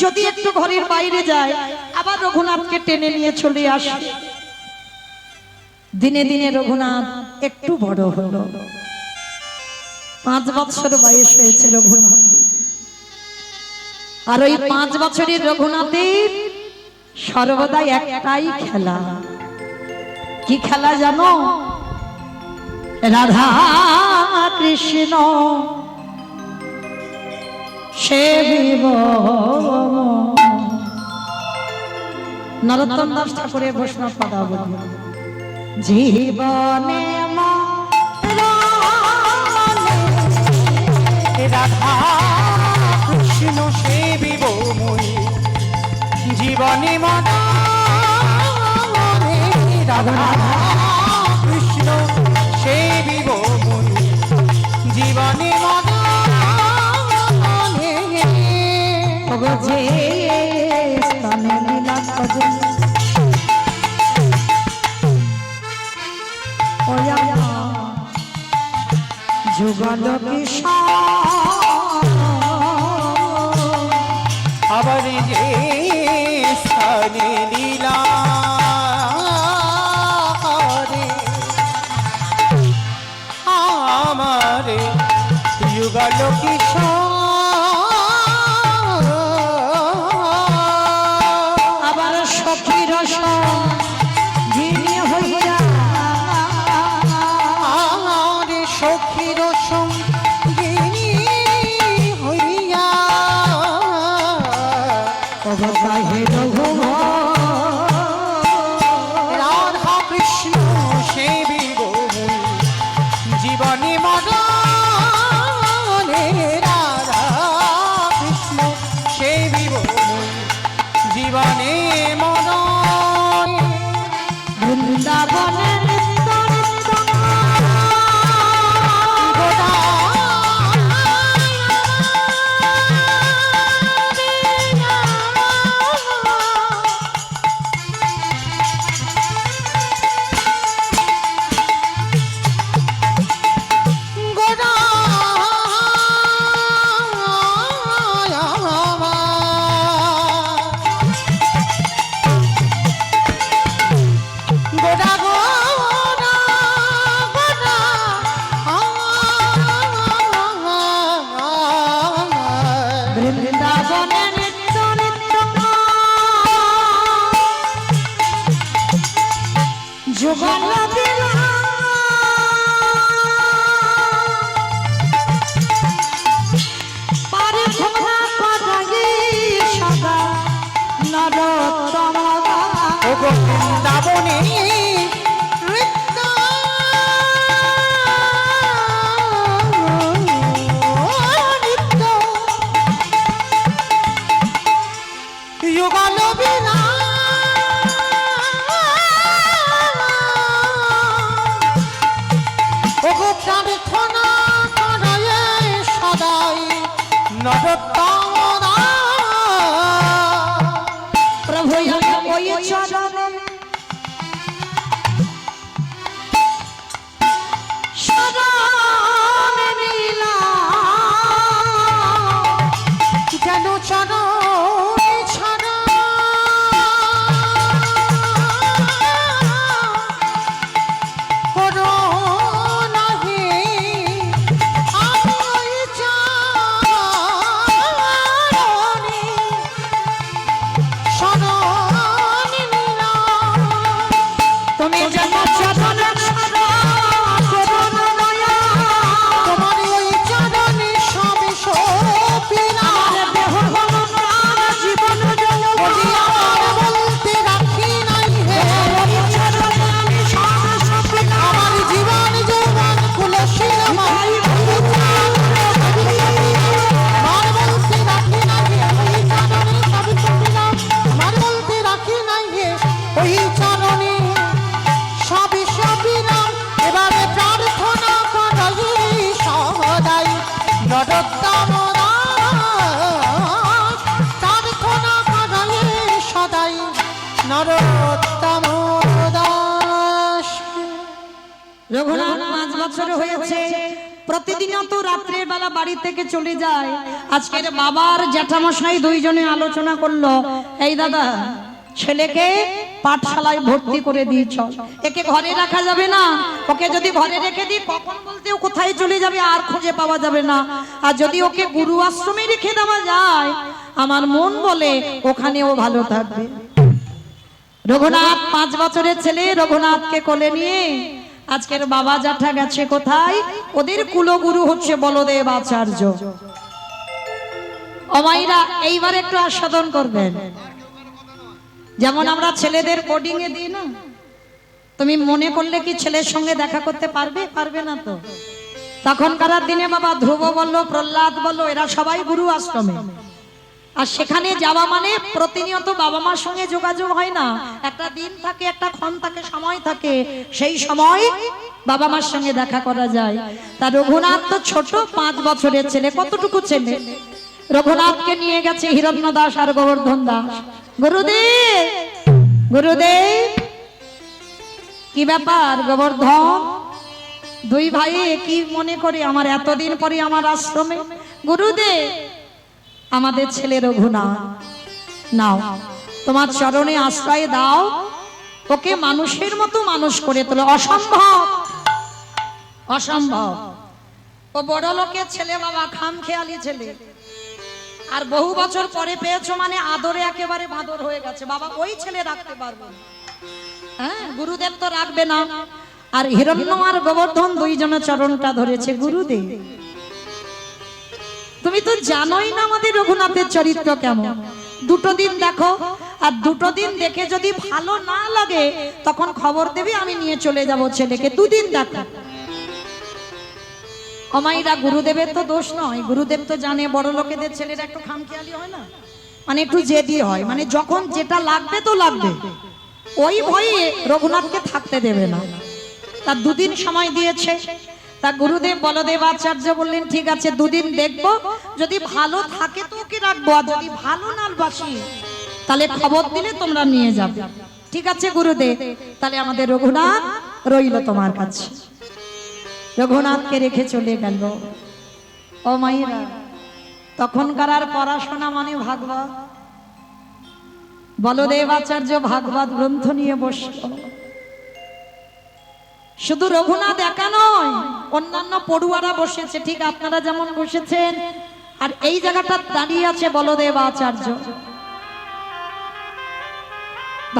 যদি একটু ঘরের বাইরে যায় আবার রঘুনাথকে টেনে নিয়ে চলে আসে। দিনে দিনে রঘুনাথ একটু বড় হলো, 5 বছর বয়স হয়েছে রঘুনাথ। আর ওই 5 বছরের রঘুনাথের সর্বদা একটাই খেলা। কি খেলা জানো? রাধা কৃষ্ণ সেবিব। নরোত্তম দাস ঠাকুরের বৈষ্ণব পদাবলী। জীবনে রাধা কৃষ্ণ সেবিব মই, জীবনে মনে রাধা কৃষ্ণ সেবিব মই, জীবনে মনে যে স্থানে লীলা ভজন যুগল আবার যে স্থানে লীলা করে আমারে যুগল কিশোর, আবার সখীর যিনি হইয়া আমারে সখীর সঙ্গিনী হইয়া অবকাহে রঘুব রাধা কৃষ্ণ সেবিব জীবনে মনে রাধা কৃষ্ণ সেবিব জীবনে মনে বৃন্দাবনে নরোত্তম দাস তার কোনা কাঁদালে সদাই নরোত্তম দাস। রঘুনাথ 5 বছর হয়েছে, প্রতিদিনও তো রাত্রের বেলা বাড়ি থেকে চলে যায়। আজকের বাবার জ্যাঠামশাই দুইজনে আলোচনা করলো, এই দাদা ছেলেকে পাঠশালায় ভর্তি করে দিয়েছ, একে ঘরে রাখা যাবে না। ওকে যদি ঘরে রেখে দিই কখন বলতে ও কোথায় চলে যাবে আর খুঁজে পাওয়া যাবে না। আর যদি ওকে গুরু আশ্রমে রেখে দেওয়া যায়, আমার মন বলে ওখানে ও ভালো থাকবে। রঘুনাথ 5 বছরের ছেলে রঘুনাথকে কোলে নিয়ে আজকের বাবা জ্যাঠা গেছে কোথায়? ওদের কুলগুরু হচ্ছে বলদেব আচার্য। অমাইরা এইবার একটু আস্বাদন করবেন। যেমন আমরা ছেলেদের বোর্ডিং এ দিই না, তুমি মনে করলে কি ছেলের সঙ্গে দেখা করতে পারবে? পারবে না তো। তখনকার দিনে বাবা ধ্রুব বললো, প্রহ্লাদ বললো, এরা সবাই গুরু আশ্রমে। আর সেখানে যাওয়া মানে প্রতিনিয়ত বাবা মার সঙ্গে যোগাযোগ হয় না, একটা দিন থাকে, একটা ক্ষণ থাকে, সময় থাকে, সেই সময় বাবা মার সঙ্গে দেখা করা যায়। তা রঘুনাথ তো ছোট 5 বছরের ছেলে। কতটুকু ছেলে? রঘুনাথকে নিয়ে গেছে হিরণ্য দাস আর গোবর্ধন দাস। গুরুদেব, গুরুদেব, কি ব্যাপার গোবর্ধন? 2 ভাই কি মনে করে আমার এতদিন পরে আমার আশ্রমে? গুরুদেব, আমাদের ছেলে রঘুনাথ, নাও তোমার চরণে আশ্রয় দাও, ওকে মানুষের মতো মানুষ করে তোলো। অসম্ভব, অসম্ভব। ও বড় লোকের ছেলে বাবা, খামখেয়ালি ছেলে। আর বহু বছর পরে পেয়েছো মানে আদরে একেবারে বাঁদর হয়ে গেছে বাবা। ওই ছেলে রাখতে পারবে না, হ্যাঁ গুরুদেব তো রাখবে না। আর হিরণ্য আর গোবর্ধন দুইজনের চরণটা ধরেছে। গুরুদেব, তুমি তো জানোই না আমাদের রঘুনাথের চরিত্র কেমন। 2 দিন দেখো, আর 2 দিন দেখে যদি ভালো না লাগে তখন খবর দেবে, আমি নিয়ে চলে যাব ছেলেকে। 2 দিন দেখো। অমাইরা গুরুদেবের তো দোষ নয়, গুরুদেব তো জানে বড় লোকেদের ছেলেরা একটু খামখেয়ালি হয় না, মানে একটু জেদি হয়, মানে যখন যেটা লাগবে তো লাগবে, ওই ভয়ে রঘুনাথকে থাকতে দেবে না। তার 2 দিন সময় দিয়েছে। তা গুরুদেব বলদেব আচার্য বললেন, ঠিক আছে 2 দিন দেখবো, যদি ভালো থাকে তো ওকে রাখবো, আর যদি ভালো না বাসি তাহলে খবর দিলে তোমরা নিয়ে যাবে। ঠিক আছে গুরুদেব, তাহলে আমাদের রঘুনাথ রইল তোমার কাছে। রঘুনাথকে রেখে চলে গেল। ও মায়েরা, তখনকার আর পড়াশোনা মানে ভাগবত। বলদেব আচার্য ভাগবত গ্রন্থ নিয়ে বসল। শুধু রঘুনাথ একা নয়, অন্যান্য পড়ুয়ারা বসেছে, ঠিক আপনারা যেমন বসেছেন। আর এই জায়গাটা দাঁড়িয়ে আছে বলদেব আচার্য,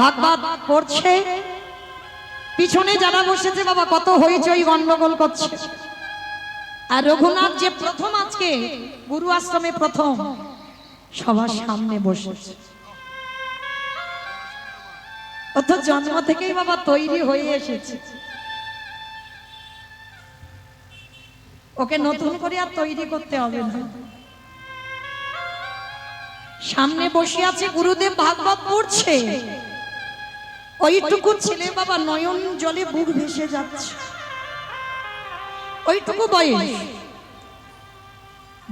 ভাগবত পড়ছে। পিছনে যারা বসেছে বাবা কত হইচই গন্ডগোল করছে। আর রঘুনাথ যে প্রথম আজকে গুরু আশ্রমে প্রথম সবার সামনে বসেছে। ও তো জন্ম থেকেই বাবা তৈরি হয়ে এসেছে, ওকে নতুন করে আর তৈরি করতে হবে না। সামনে বসে আছে গুরুদেব, ভাগবত পড়ছে। ওইটুকু ছেলে বাবা নয়ন জলে বুক ভেসে যাচ্ছে, ওইটুকু বয়স।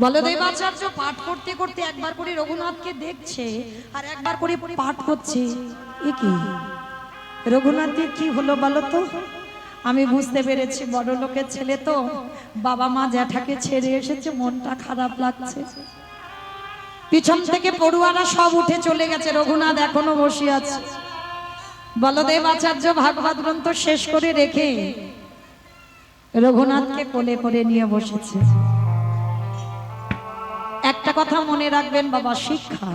বলদেব আচার্য পাঠ করতে করতে একবার করে রঘুনাথকে দেখছে আর একবার করে পাঠ করছে। এ কি রঘুনাথের কি হলো বলো তো? আমি বুঝতে পেরেছি বড় লোকের ছেলে তো, বাবা মা জ্যাঠাকে ছেড়ে এসেছে, মনটা খারাপ লাগছে। পিছন থেকে পড়ুয়ারা সব উঠে চলে গেছে, রঘুনাথ এখনো বসে আছে। বলদেব আচার্য ভাগবত গ্রন্থ শেষ করে রেখে রঘুনাথকে কোলে করে নিয়ে বসেছে। একটা কথা মনে রাখবেন বাবা, শিক্ষা।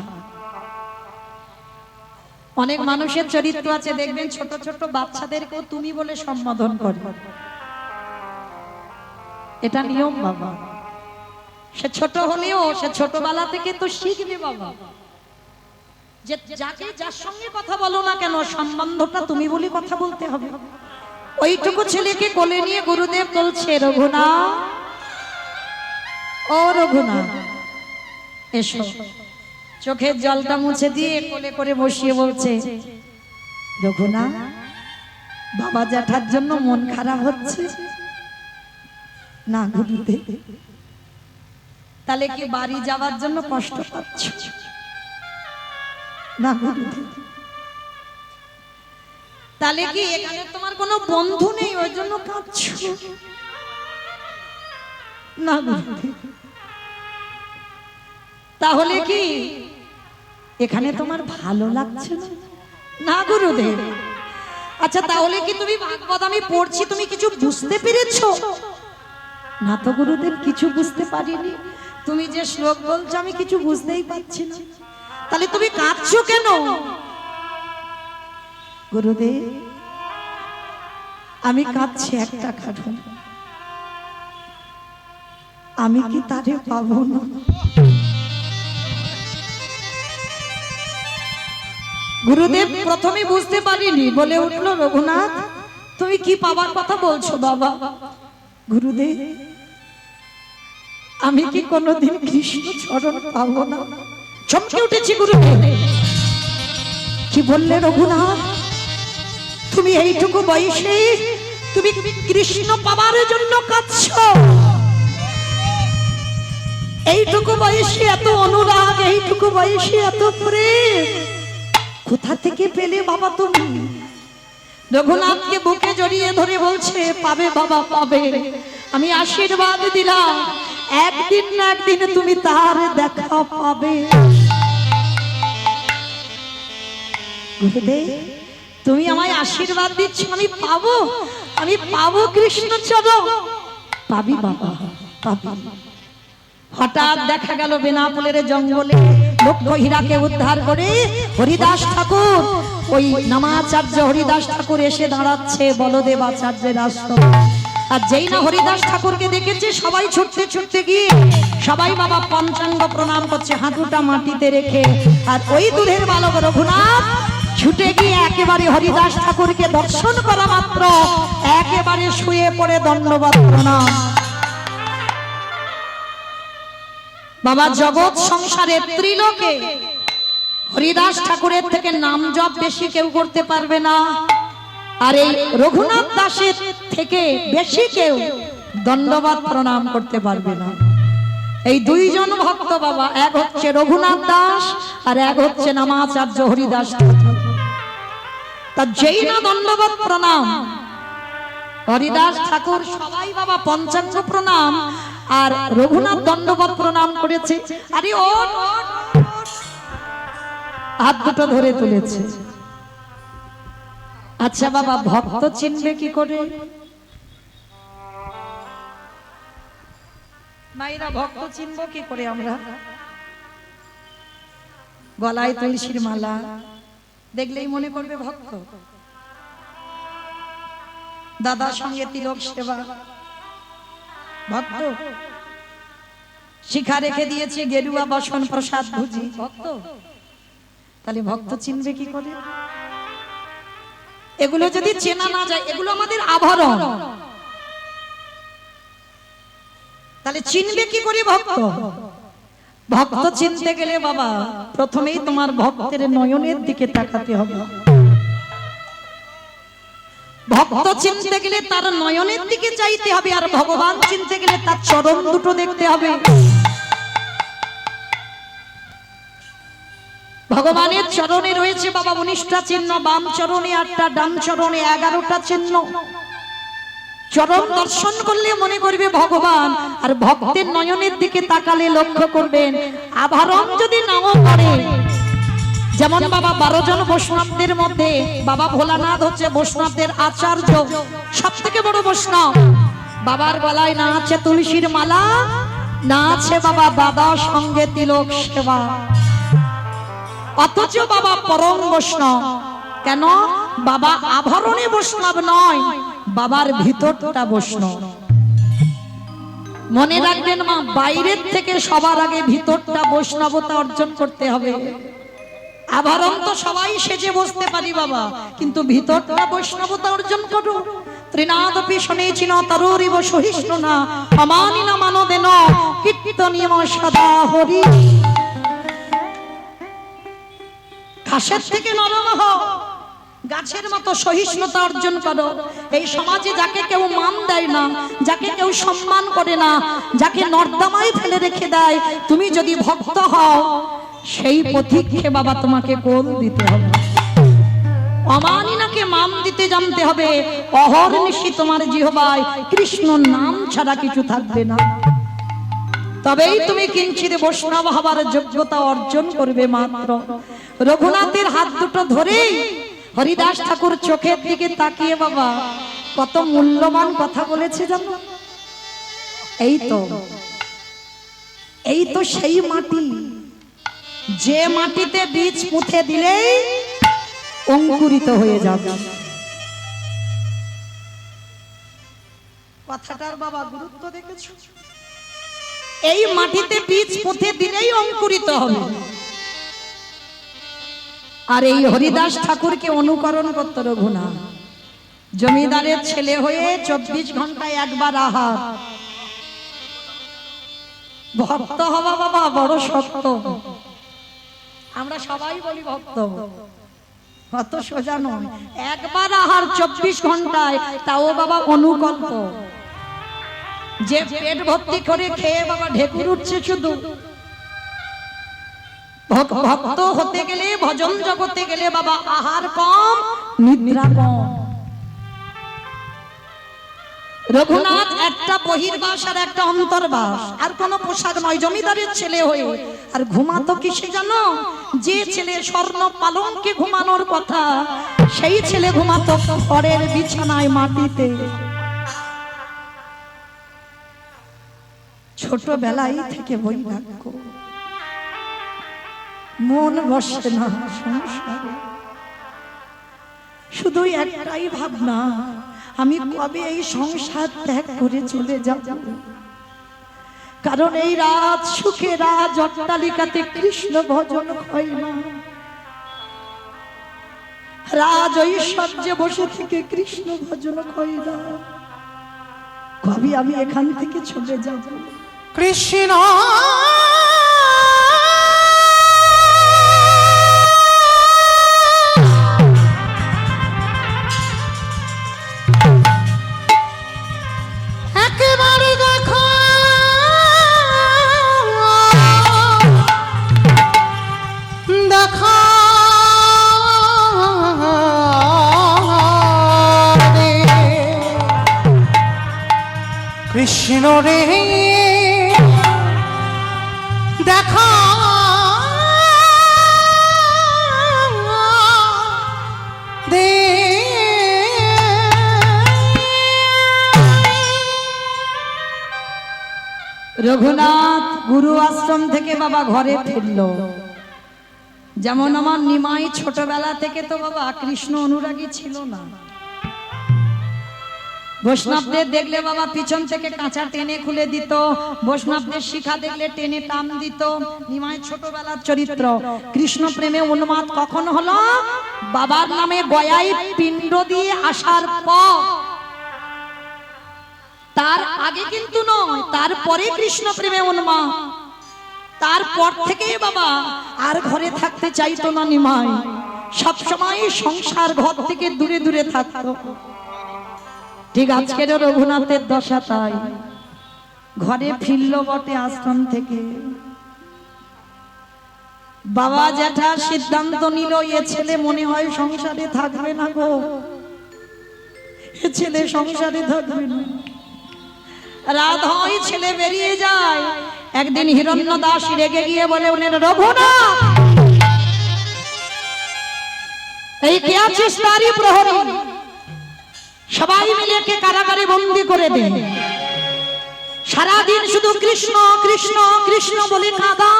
অনেক মানুষের চরিত্র আছে দেখবেন, ছোট ছোট বাচ্চাদেরকেও তুমি বলে সম্বোধন করে, এটা নিয়ম বাবা। সে ছোট হলেও সে ছোটবেলা থেকে তো শিখবে বাবা, যে যাকে যার সঙ্গে কথা বলো না কেন সম্বন্ধটা তুমি বলে কথা বলতে হবে। ওইটুকু ছেলেকে কোলে নিয়ে গুরুদেব বলছে, রঘুনাথ, ও রঘুনাথ এসো। চোখের জলটা মুছে দিয়ে কোলে করে বসিয়ে বলছে, রঘুনাথ, বাবা জ্যাঠার জন্য মন খারাপ হচ্ছে না? গুরুদেব তাহলে কি বাড়ি যাওয়ার জন্য কষ্ট পাচ্ছ? না গুরুদেব। তাহলে কি এখানে তোমার কোনো বন্ধু নেই ওই জন্য কাঁদছো? না গুরুদেব। তাহলে কি এখানে তোমার ভালো লাগছে না? না গুরুদেব। আচ্ছা তাহলে কি তুমি ভাগবত আমি পড়ছি তুমি কিছু বুঝতে পেরেছো? না তো গুরুদেব, কিছু বুঝতে পারিনি। তুমি যে শ্লোক বলছো আমি কিছু বুঝতেই পারছি না। তাহলে তুমি কাঁদছো কেন? গুরুদেব আমি কাঁদছি একটা কারণ, আমি কি তারে পাবো না? গুরুদেব প্রথমে বুঝতে পারিনি, বলে উঠলো রঘুনাথ তুমি কি পাবার কথা বলছো বাবা? গুরুদেব আমি কি কোনোদিন কৃষ্ণ চরণ পাবো না? চমকে উঠেছি গুরুদেব। কি বললে রঘুনাথ? তুমি এইটুকু বয়সে তুমি কৃষ্ণ পাবার জন্য কাঁদছো? এইটুকু বয়সে এত অনুরাগ, এইটুকু বয়সে এত প্রেম কোথা থেকে পেলে বাবা তুমি? রঘুনাথকে বুকে জড়িয়ে ধরে বলছে পাবে বাবা পাবে। আমি আশীর্বাদ দিলাম একদিন না একদিন তুমি তার দেখা পাবে। গুরুদেব তুমি আমায় আশীর্বাদ দিচ্ছ আমি পাবো, আমি পাবো কৃষ্ণ চরণ। পাবি বাবা পাবি। হঠাৎ দেখা গেল বেনাপোলের জঙ্গলে লক্ষ হীরাকে উদ্ধার করে হরিদাস ঠাকুর, ওই নামাচার্য হরিদাস ঠাকুর এসে দাঁড়াচ্ছে বলদেব আচার্যের আশ্রমে। আর যেই না হরিদাস ঠাকুরকে দেখেছে সবাই ছুটতে ছুটতে গিয়ে সবাই বাবা পঞ্চাঙ্গ প্রণাম করছে হাঁটুটা মাটিতে রেখে। আর ওই দূরের বালক রঘুনাথ ছুটে গিয়ে একেবারে হরিদাস ঠাকুরকে দর্শন করা মাত্র একেবারে শুয়ে পড়ে দণ্ডবত প্রণাম। বাবা জগৎ সংসারে ত্রিলোকে হরিদাস ঠাকুরের থেকে নাম জপ বেশি কেউ করতে পারবে না, আর এই রঘুনাথ দাসের থেকে বেশি কেউ দণ্ডবত প্রণাম করতে পারবে না। এই দুইজন ভক্ত বাবা, এক হচ্ছে রঘুনাথ দাস আর এক হচ্ছে নামাচার্য হরিদাস ঠাকুর। তা যেই না দণ্ডবত প্রণাম হরিদাস ঠাকুর সবাই বাবা পঞ্চাঙ্গ প্রণাম আর রঘুনাথ দণ্ডবত প্রণাম করেছে। আরে ও হাত দুটো ধরে তুলেছে। আচ্ছা বাবা ভক্ত চিনবে কি করে? মায়েরা ভক্ত চিনবো কি করে আমরা? গলায় তুলসীর মালা দেখলেই মনে করবে ভক্ত। দাদার সঙ্গে তিলক সেবা ভক্ত। শিখা রেখে দিয়েছে গেরুয়া বসন প্রসাদ ভুজি ভক্ত। তাহলে ভক্ত চিনবে কি করে? এগুলো যদি চেনা না যায়, এগুলো আমাদের আভরণ, তাহলে চিনবে কি করে ভক্ত? ভক্ত চিনতে গেলে বাবা প্রথমেই তোমার ভক্তের নয়নের দিকে তাকাতে হবে। ভক্ত চিনতে গেলে তার নয়নের দিকে চাইতে হবে, আর ভগবান চিনতে গেলে তার চরণ দুটো দেখতে হবে। ভগবানের চরণে রয়েছে বাবা 19টা চিহ্ন, বাম চরণে 8টা, ডান চরণে 11টা চিহ্ন। চরণ দর্শন করলে মনে করবে ভগবান, আর ভক্তের নয়নের দিকে তাকালে লক্ষ্য করবেন আভরণ যদি নাও পড়ে। যেমন বাবা 12 জন বৈষ্ণবদের মধ্যে বাবা ভোলানাথ হচ্ছে বৈষ্ণবদের আচার্য, সব থেকে বড় বৈষ্ণব। বাবার গলায় না আছে তুলসীর মালা, না আছে বাবা দাদার সঙ্গে তিলক সেবা, অথচ বাবা পরম বৈষ্ণব। কেন? বাবা আভরণে বৈষ্ণব নয়, বাবার ভিতরটা বৈষ্ণব। মনে রাখবেন মা, বাইরের থেকে সবার আগে ভিতরটা বৈষ্ণবতা অর্জন করতে হবে। আভরণ তো সবাই সেজে বসতে পারি বাবা, কিন্তু ভিতরটা বৈষ্ণবতা অর্জন করো। ত্রিনাদপি শুনেছিল তরুরিব সহিষ্ণু না অমানি না মানদেন কীর্তনিয়ম সদা হরি। ঘাসের থেকে নরম হও, গাছের মতো সহিষ্ণুতা অর্জন করো। এই সমাজে যাকে কেউ মান দেয় না, যাকে কেউ সম্মান করে না, যাকে নর্দমায় ফেলে রেখে দেয়, তুমি যদি ভক্ত হও সেই পথিককে বাবা তোমাকে কোল দিতে হবে। অমানিনাকে মান দিতে জানতে হবে। অহর্নিশি তোমার জিহ্বায় কৃষ্ণ নাম ছাড়া কিছু থাকবে না, তবেই তুমি কিঞ্চিত বৈষ্ণব হবার যোগ্যতা অর্জন করবে মাত্র। রঘুনাথের হাত দুটো ধরেই হরিদাস ঠাকুর চোখের দিকে তাকিয়ে বাবা কত মূল্যবান কথা বলেছে জানো? এই তো সেই মাটি, যে মাটিতে বীজ পুঁতে দিলেই অঙ্কুরিত হয়ে যাবে। কথাটার বাবা গুরুত্ব দেখেছো? এই মাটিতে বীজ পুঁতে দিলেই অঙ্কুরিত হবে। আর এই হরিদাস ঠাকুরকে অনুকরণ করত রঘুনাথ। জমিদারের ছেলে হয়ে 24 ঘন্টায় একবার আহার। ভক্ত হওয়া বাবা বড় শক্ত। আমরা সবাই বলি ভক্ত, অত সোজা নয়। একবার আহার 24 ঘন্টায়, তাও বাবা অনুকল্প। যে পেট ভর্তি করে খেয়ে বাবা ঢেকুর উঠছে শুধু। ভক্ত হতে গেলে, ভজন জগতে গেলে বাবা আহার কম, নিদ্রা কম। রঘুনাথ একটা বহির্বাস আর একটা অন্তর্বাস, আর কোনো পোশাক নয়। জমিদারের ছেলে হয়ে আর ঘুমাতো কিসে জানো? যে ছেলে স্বর্ণ পালঙ্কে ঘুমানোর কথা, সেই ছেলে ঘুমাতো খড়ের বিছানায় মাটিতে। ছোটবেলায় থেকে বৈরাগ্য, মন বসে না সংসারে। শুধু একটাই ভাবনা, আমি কবে এই সংসার ত্যাগ করে চলে যাব। কারণ এই রাত সুখে রাজ অট্টালিকাতে কৃষ্ণ ভজন হয় না। রাজ ঐশ্বর্যে বসে থেকে কৃষ্ণ ভজন হয় না। কবে আমি এখান থেকে চলে যাব। কৃষ্ণ একেবারে দেখো, দেখা কৃষ্ণ রে, দেখা দে। রঘুনাথ গুরু আশ্রম থেকে বাবা ঘরে ফিরল। যেমন আমার নিমাই ছোটবেলা থেকে তো বাবা কৃষ্ণ অনুরাগী ছিল না। বৈষ্ণবদের দেখলে বাবা পিছন থেকে কাঁচা টেনে খুলে দিত। বৈষ্ণবদের শিখা দেখলে টেনে টান দিত। নিমাই ছোটবেলার চরিত্র। কৃষ্ণ প্রেমে উন্মাদ কখন হলো? বাবার নামে গয়ায় পিণ্ড দিয়ে আসার পর। তার আগে কিন্তু নয়, তারপরে কৃষ্ণ প্রেমে উন্মাদ। তারপর থেকে বাবা আর ঘরে থাকতে চাইতো না নিমাই। সবসময় সংসার ঘর থেকে দূরে দূরে থাকতো। ঠিক আজকেরও রঘুনাথের দশা তাই। ঘরে ফিরল বটে আশ্রম থেকে। বাবা জ্যাঠা সিদ্ধান্ত নিল, এ ছেলে মনে হয় সংসারে থাকবে না গো, এ ছেলে সংসারে থাকবে না। রাত হয়, ছেলে বেরিয়ে যায়। একদিন হিরণ্যদাস রেগে গিয়ে বলে, ওনের রঘুনাথ, এই কে আছিস তারই প্রহরী, সবাই মিলে কে কারাগারে বন্দী করে দে। সারাদিন শুধু কৃষ্ণ কৃষ্ণ কৃষ্ণ বলে কাঁদা।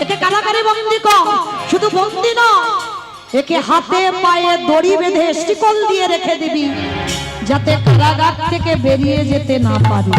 একে কারাগারে বন্দী কর। শুধু বন্দী নয়, একে হাতে পায়ে দড়ি বেঁধে শিকল দিয়ে রেখে দিবি, যাতে কারাগার থেকে বেরিয়ে যেতে না পারে।